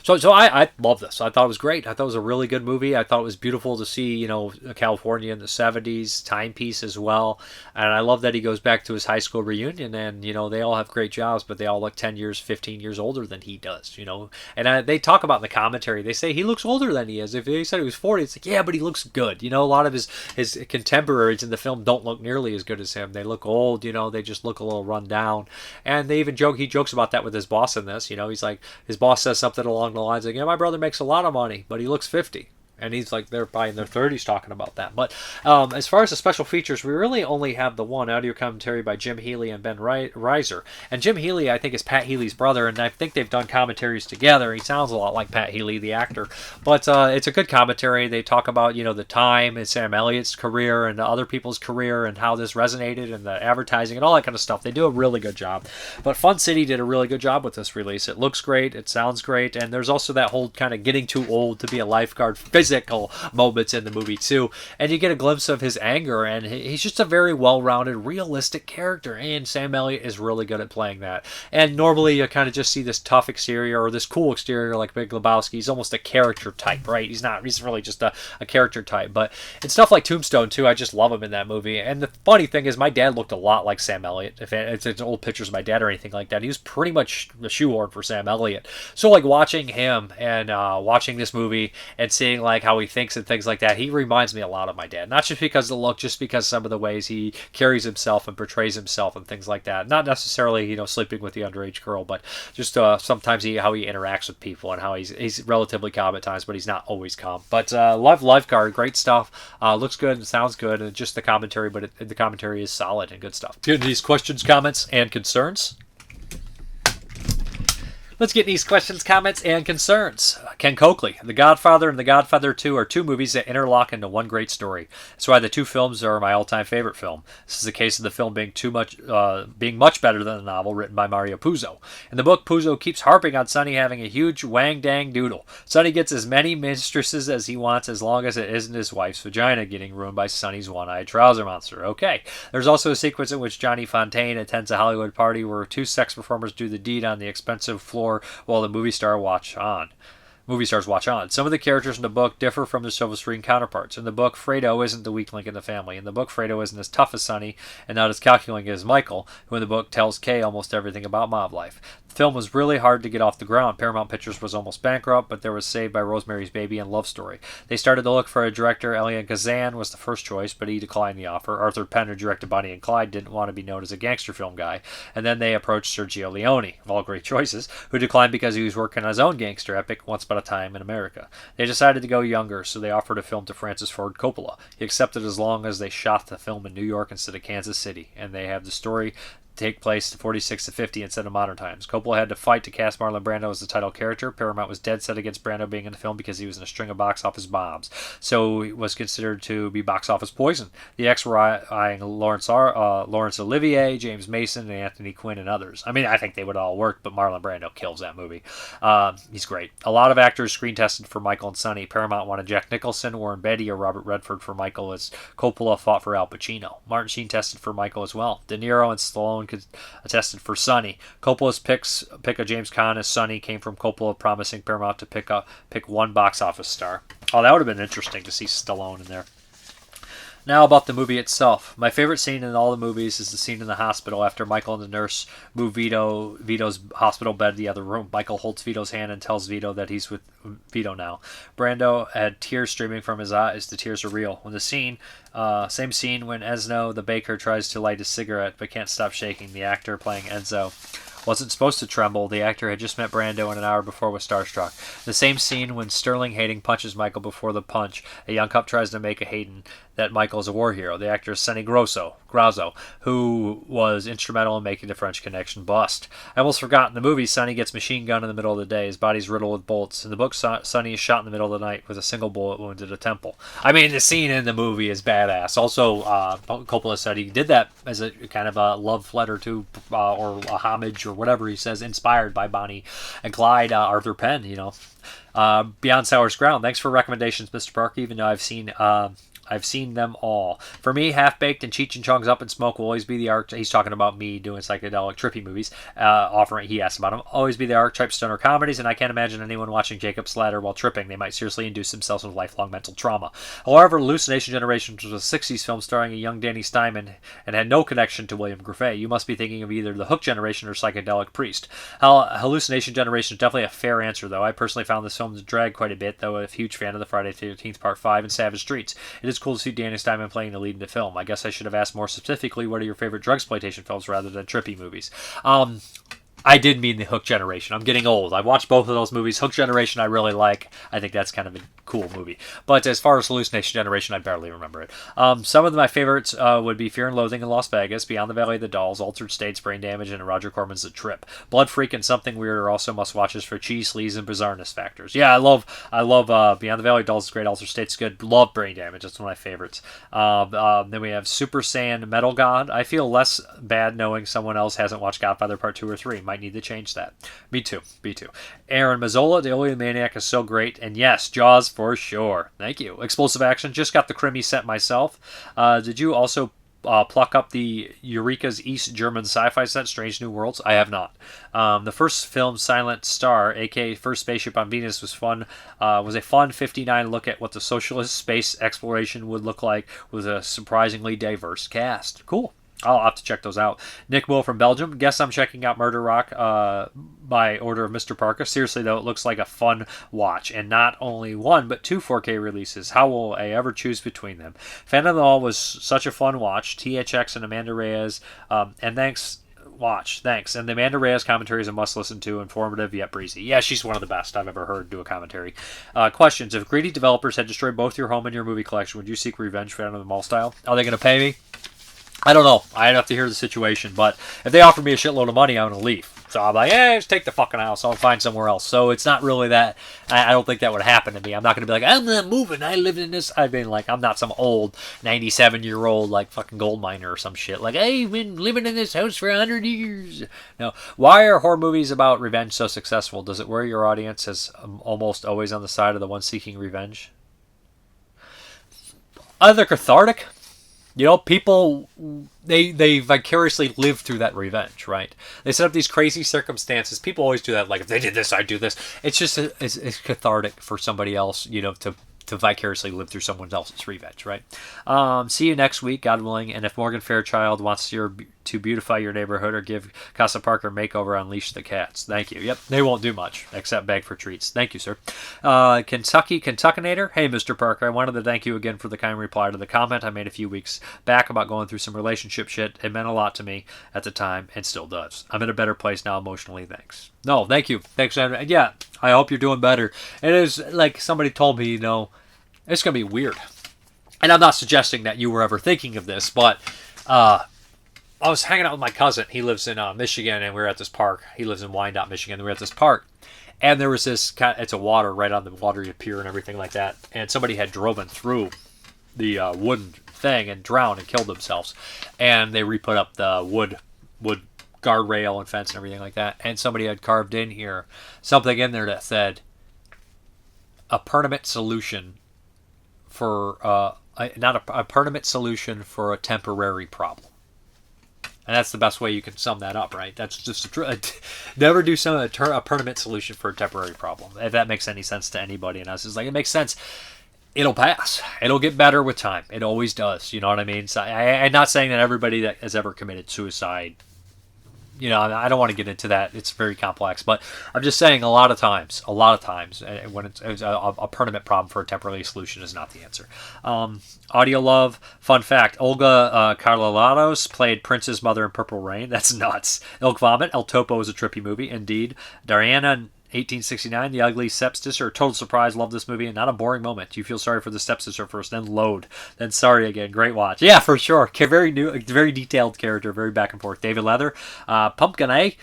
So I love this. I thought it was great. I thought it was a really good movie. I thought it was beautiful to see, California in the 70s, timepiece as well. And I love that he goes back to his high school reunion and, they all have great jobs, but they all look 10 years, 15 years older than he does, And they talk about in the commentary, they say he looks older than he is. If they said he was 40, it's like, yeah, but he looks good. A lot of his contemporaries in the film don't look nearly as good as him. They look old, they just look a little run down. And they even he jokes about that with his boss in this. He's like, his boss says something along the lines like, my brother makes a lot of money, but he looks 50. And he's like, they're probably in their 30s talking about that. But as far as the special features, we really only have the one audio commentary by Jim Healy and Ben Reiser. And Jim Healy, I think, is Pat Healy's brother, and I think they've done commentaries together. He sounds a lot like Pat Healy, the actor. But it's a good commentary. They talk about, the time in Sam Elliott's career and other people's career and how this resonated and the advertising and all that kind of stuff. They do a really good job. But Fun City did a really good job with this release. It looks great. It sounds great. And there's also that whole kind of getting too old to be a lifeguard physical moments in the movie too, and you get a glimpse of his anger, and he's just a very well-rounded, realistic character, and Sam Elliott is really good at playing that. And normally you kind of just see this tough exterior or this cool exterior like Big Lebowski. He's almost a character type, right? He's really just a character type. But in stuff like Tombstone too, I just love him in that movie. And the funny thing is, my dad looked a lot like Sam Elliott. If it's old pictures of my dad or anything like that, he was pretty much a shoehorn for Sam Elliott. So like watching him and watching this movie and seeing like how he thinks and things like that, he reminds me a lot of my dad. Not just because of the look, just because some of the ways he carries himself and portrays himself and things like that. Not necessarily, sleeping with the underage girl, but just sometimes how he interacts with people and how he's relatively calm at times, but he's not always calm. But love Lifeguard, great stuff. Looks good and sounds good, and just the commentary, but the commentary is solid and good stuff. Get these questions, comments, and concerns. Let's get these questions, comments, and concerns. Ken Coakley, The Godfather and The Godfather 2 are two movies that interlock into one great story. That's why the two films are my all-time favorite film. This is the case of the film being much better than the novel written by Mario Puzo. In the book, Puzo keeps harping on Sonny having a huge wang-dang doodle. Sonny gets as many mistresses as he wants as long as it isn't his wife's vagina getting ruined by Sonny's one-eyed trouser monster. Okay. There's also a sequence in which Johnny Fontaine attends a Hollywood party where two sex performers do the deed on the expensive floor while the movie stars watch on. Some of the characters in the book differ from their silver screen counterparts. In the book, Fredo isn't the weak link in the family. In the book, Fredo isn't as tough as Sonny and not as calculating as Michael, who in the book tells Kay almost everything about mob life. The film was really hard to get off the ground. Paramount Pictures was almost bankrupt, but there was Saved by Rosemary's Baby and Love Story. They started to look for a director. Elian Kazan was the first choice, but he declined the offer. Arthur Penn, who directed Bonnie and Clyde, didn't want to be known as a gangster film guy. And then they approached Sergio Leone, of all great choices, who declined because he was working on his own gangster epic, Once Upon a Time in America. They decided to go younger, so they offered a film to Francis Ford Coppola. He accepted as long as they shot the film in New York instead of Kansas City, and they have the story take place to 46 to 50 instead of modern times. Coppola had to fight to cast Marlon Brando as the title character. Paramount was dead set against Brando being in the film because he was in a string of box office bombs, so he was considered to be box office poison. The X were eyeing Laurence Olivier, James Mason, and Anthony Quinn, and others. I mean, I think they would all work, but Marlon Brando kills that movie. He's great. A lot of actors screen tested for Michael and Sonny. Paramount wanted Jack Nicholson, Warren Beatty, or Robert Redford for Michael, as Coppola fought for Al Pacino. Martin Sheen tested for Michael as well. De Niro and Stallone attested for Sonny. Coppola's pick of James Caan as Sonny came from Coppola promising Paramount to pick one box office star. Oh, that would have been interesting to see Stallone in there. Now about the movie itself. My favorite scene in all the movies is the scene in the hospital after Michael and the nurse move Vito's hospital bed to the other room. Michael holds Vito's hand and tells Vito that he's with Vito now. Brando had tears streaming from his eyes. The tears are real. When the scene, same scene when Enzo the baker tries to light a cigarette but can't stop shaking. The actor playing Enzo wasn't supposed to tremble. The actor had just met Brando an hour before was starstruck. The same scene when Sterling Hayden punches Michael before the punch. A young cop tries to make a Hayden that Michael is a war hero. The actor is Sonny Grazzo, who was instrumental in making the French Connection bust. I almost forgot, in the movie, Sonny gets machine gunned in the middle of the day. His body's riddled with bullets. In the book, Sonny is shot in the middle of the night with a single bullet wound to the temple. I mean, the scene in the movie is badass. Also, Coppola said he did that as a kind of a love letter to, or a homage, or whatever he says, inspired by Bonnie and Clyde, Arthur Penn, you know. Beyond Sour's Ground. Thanks for recommendations, Mr. Park, even though I've seen them all. For me, Half Baked and Cheech and Chong's Up in Smoke will always be the archetype. He's talking about me doing psychedelic, trippy movies. He asked about them. Always be the archetype stoner comedies, and I can't imagine anyone watching Jacob's Ladder while tripping. They might seriously induce themselves with lifelong mental trauma. However, Hallucination Generation was a 60s film starring a young Danny Steinman and had no connection to William Griffey. You must be thinking of either The Hook Generation or Psychedelic Priest. Hallucination Generation is definitely a fair answer, though. I personally found this film to drag quite a bit, though I'm a huge fan of the Friday the 13th Part 5 and Savage Streets. It is cool to see Danny Steinman playing the lead in the film. I guess I should have asked more specifically what are your favorite drugsploitation films rather than trippy movies. I did mean The Hook Generation. I'm getting old. I watched both of those movies. Hook Generation I really like. I think that's kind of a cool movie. But as far as Hallucination Generation, I barely remember it. Some of my favorites would be Fear and Loathing in Las Vegas, Beyond the Valley of the Dolls, Altered States, Brain Damage, and Roger Corman's The Trip. Blood Freak and Something Weird are also must-watches for cheese, sleaze, and bizarreness factors. Yeah, I love Beyond the Valley of Dolls is great. Altered States is good. Love Brain Damage. That's one of my favorites. Then we have Super Saiyan Metal God. I feel less bad knowing someone else hasn't watched Godfather Part 2 or 3. Might need to change that. Me too. Aaron Mazzola, The Alien Maniac is so great. And yes, Jaws for sure. Thank you. Explosive Action. Just got the Crimmy set myself. Did you also pluck up the Eureka's East German sci-fi set, Strange New Worlds? I have not. The first film, Silent Star, aka First Spaceship on Venus, was fun. Was a fun 59 look at what the socialist space exploration would look like with a surprisingly diverse cast. Cool. I'll have to check those out. Nick Will from Belgium. Guess I'm checking out Murder Rock by order of Mrparka. Seriously, though, it looks like a fun watch. And not only one, but two 4K releases. How will I ever choose between them? Fan of Them All was such a fun watch. THX and Amanda Reyes. And thanks. And the Amanda Reyes commentary is a must listen to, informative yet breezy. Yeah, she's one of the best I've ever heard do a commentary. Questions. If greedy developers had destroyed both your home and your movie collection, would you seek revenge, Fan of Them All style? Are they going to pay me? I don't know. I'd have to hear the situation, but if they offer me a shitload of money, I'm going to leave. So I'm like, just take the fucking house. I'll find somewhere else. So it's not really that. I don't think that would happen to me. I'm not going to be like, I'm not moving. I lived in this. I mean, like, I'm not some old 97-year-old, like, fucking gold miner or some shit. Like, hey, I've been living in this house for 100 years. No. Why are horror movies about revenge so successful? Does it worry your audience as almost always on the side of the one seeking revenge? They're cathartic. You know, people, they vicariously live through that revenge, right? They set up these crazy circumstances. People always do that, like, if they did this, I'd do this. It's just, it's cathartic for somebody else, you know, to vicariously live through someone else's revenge, right? See you next week, God willing. And if Morgan Fairchild wants to beautify your neighborhood or give Casa Parker a makeover, unleash the cats. Thank you. Yep, they won't do much except beg for treats. Thank you, sir. Kentuckinator. Hey, Mr. Parker, I wanted to thank you again for the kind reply to the comment I made a few weeks back about going through some relationship shit. It meant a lot to me at the time and still does. I'm in a better place now emotionally. Thanks. No, thank you. Thanks, Andrew. Yeah, I hope you're doing better. It is like somebody told me, you know, it's going to be weird. And I'm not suggesting that you were ever thinking of this, but I was hanging out with my cousin. He lives in Michigan, and we were at this park. He lives in Wyandotte, Michigan. We were at this park, and there was this it's a water right on the watery pier and everything like that. And somebody had driven through the wooden thing and drowned and killed themselves. And they re-put up the wood guardrail and fence and everything like that. And somebody had carved in here something in there that said a permanent solution for not a permanent solution for a temporary problem. And that's the best way you can sum that up, right? That's just never do a permanent solution for a temporary problem. If that makes any sense to anybody. And us, it's like, it makes sense. it'll pass. It'll get better with time. It always does. You know what I mean? So I'm not saying that everybody that has ever committed suicide, I don't want to get into that. It's very complex. But I'm just saying a lot of times, when it's a permanent problem for a temporary solution is not the answer. Audio Love. Fun fact, Olga Karlalatos played Prince's mother in Purple Rain. That's nuts. Ilk Vomit. El Topo is a trippy movie, indeed. Diana 1869, The Ugly Stepsister. Total surprise. Love this movie and not a boring moment. You feel sorry for the stepsister first, then Load, then Sorry Again. Great watch. Yeah, for sure. Very new, very detailed character, very back and forth. David Leather, Pumpkin A,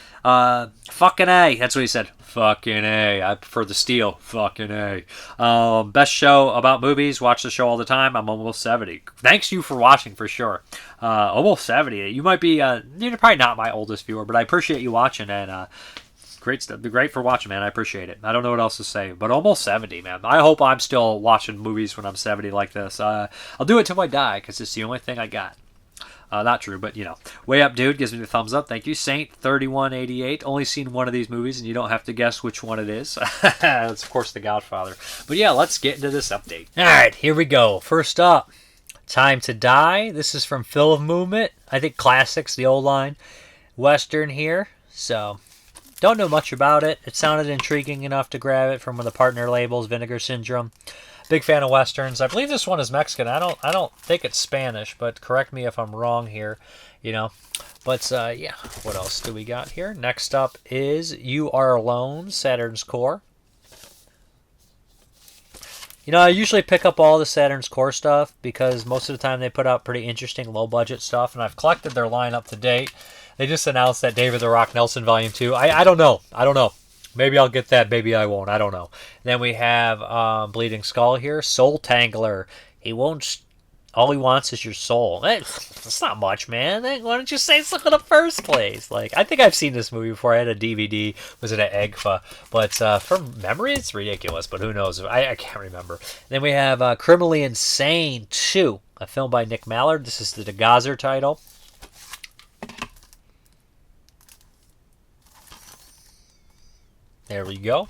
fucking A. That's what he said. Fucking A. I prefer the steel. Fucking A. Best show about movies. Watch the show all the time. I'm almost 70. Thanks you for watching for sure. Almost 70. You might be, you're probably not my oldest viewer, but I appreciate you watching and great stuff. Great for watching, man. I appreciate it. I don't know what else to say, but almost 70, man. I hope I'm still watching movies when I'm 70 like this. I'll do it till I die because it's the only thing I got. Not true, but Way Up Dude gives me the thumbs up. Thank you. Saint 3188. Only seen one of these movies, and you don't have to guess which one it is. It's of course The Godfather. But yeah, let's get into this update. All right, here we go. First up, Time to Die. This is from Film Movement. I think classics, the old line. Western here. So don't know much about it. It sounded intriguing enough to grab it from one of the partner labels, Vinegar Syndrome. Big fan of Westerns. I believe this one is Mexican. I don't think it's Spanish, but correct me if I'm wrong here, But, yeah, what else do we got here? Next up is You Are Alone, Saturn's Core. I usually pick up all the Saturn's Core stuff because most of the time they put out pretty interesting low-budget stuff, and I've collected their line up to date. They just announced that David the Rock Nelson Volume 2. I don't know. Maybe I'll get that. Maybe I won't. I don't know. Then we have Bleeding Skull here. Soultangler. All he wants is your soul. That's not much, man. Why don't you say so in the first place? I think I've seen this movie before. I had a DVD. Was it at EGFA? But from memory, it's ridiculous. But who knows? I can't remember. Then we have Criminally Insane 2, a film by Nick Mallard. This is the DeGazer title. There we go.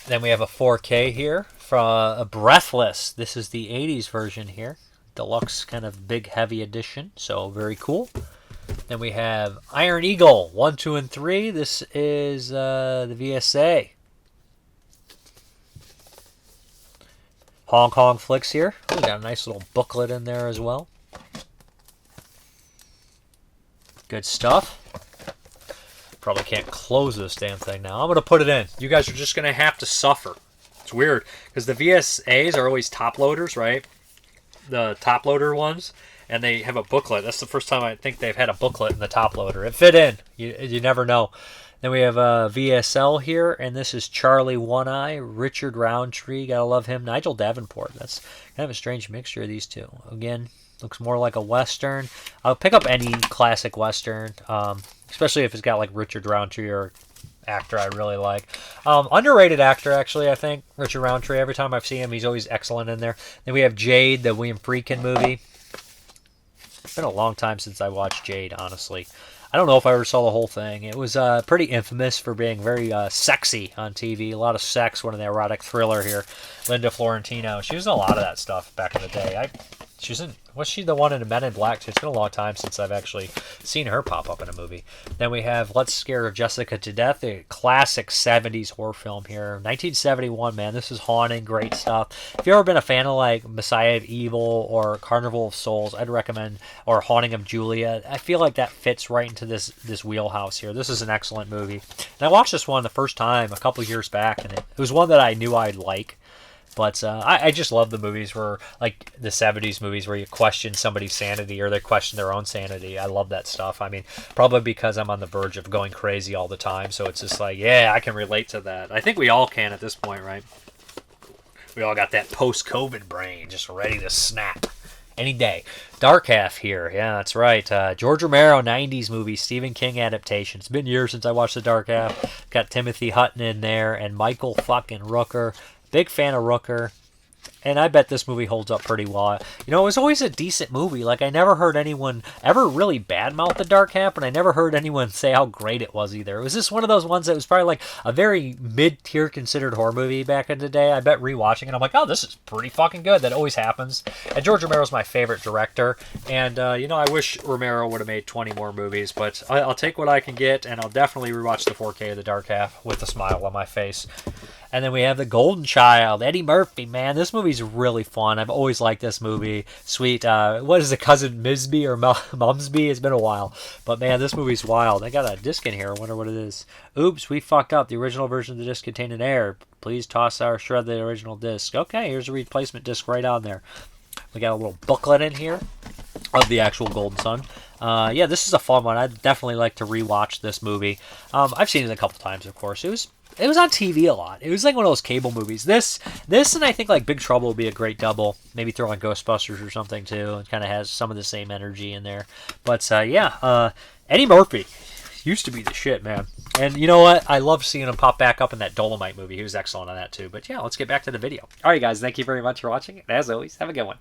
Then we have a 4K here from Breathless. This is the 80s version here. Deluxe kind of big heavy edition. So very cool. Then we have Iron Eagle 1, 2, and 3. This is the VSA. Hong Kong Flicks here. Oh, we got a nice little booklet in there as well. Good stuff. Probably can't close this damn thing now. I'm going to put it in. You guys are just going to have to suffer. It's weird because the VSAs are always top loaders, right? The top loader ones. And they have a booklet. That's the first time I think they've had a booklet in the top loader. It fit in. You never know. Then we have VSL here. And this is Charley One-Eye. Richard Roundtree. Gotta love him. Nigel Davenport. That's kind of a strange mixture of these two. Again, looks more like a Western. I'll pick up any classic Western. Especially if it's got like Richard Roundtree or actor I really like. Underrated actor, actually, I think. Richard Roundtree. Every time I've seen him, he's always excellent in there. Then we have Jade, the William Friedkin movie. It's been a long time since I watched Jade, honestly. I don't know if I ever saw the whole thing. It was pretty infamous for being very sexy on TV. A lot of sex, one of the erotic thriller here. Linda Florentino. She was in a lot of that stuff back in the day. Was she the one in Men in Black? It's been a long time since I've actually seen her pop up in a movie. Then we have Let's Scare Jessica to Death, a classic 70s horror film here. 1971, man. This is haunting. Great stuff. If you've ever been a fan of like Messiah of Evil or Carnival of Souls, I'd recommend, or Haunting of Julia. I feel like that fits right into this wheelhouse here. This is an excellent movie. And I watched this one the first time a couple years back, and it was one that I knew I'd like. But I just love the movies where, like the 70s movies where you question somebody's sanity or they question their own sanity. I love that stuff. I mean, probably because I'm on the verge of going crazy all the time. So it's just like, yeah, I can relate to that. I think we all can at this point, right? We all got that post-COVID brain just ready to snap any day. Dark Half here. Yeah, that's right. George Romero, 90s movie, Stephen King adaptation. It's been years since I watched The Dark Half. Got Timothy Hutton in there and Michael fucking Rooker. Big fan of Rooker. And I bet this movie holds up pretty well. You know, it was always a decent movie. Like, I never heard anyone ever really badmouth The Dark Half, and I never heard anyone say how great it was either. It was just one of those ones that was probably like a very mid-tier considered horror movie back in the day. I bet rewatching it, I'm like, oh, this is pretty fucking good. That always happens. And George Romero's my favorite director. And, you know, I wish Romero would have made 20 more movies, but I'll take what I can get, and I'll definitely rewatch the 4K of The Dark Half with a smile on my face. And then we have The Golden Child, Eddie Murphy, man. This movie's really fun. I've always liked this movie. Sweet, what is it, Cousin Misby or Mumsby? It's been a while. But, man, this movie's wild. I got a disc in here. I wonder what it is. Oops, we fucked up. The original version of the disc contained an error. Please toss or shred the original disc. Okay, here's a replacement disc right on there. We got a little booklet in here of the actual Golden Son. Yeah, this is a fun one. I'd definitely like to rewatch this movie. I've seen it a couple times, of course. It was on TV a lot. It was like one of those cable movies. This, and I think like Big Trouble would be a great double. Maybe throw on Ghostbusters or something too. It kind of has some of the same energy in there. But yeah, Eddie Murphy used to be the shit, man. And you know what? I love seeing him pop back up in that Dolomite movie. He was excellent on that too. But yeah, let's get back to the video. All right, guys. Thank you very much for watching. And as always, have a good one.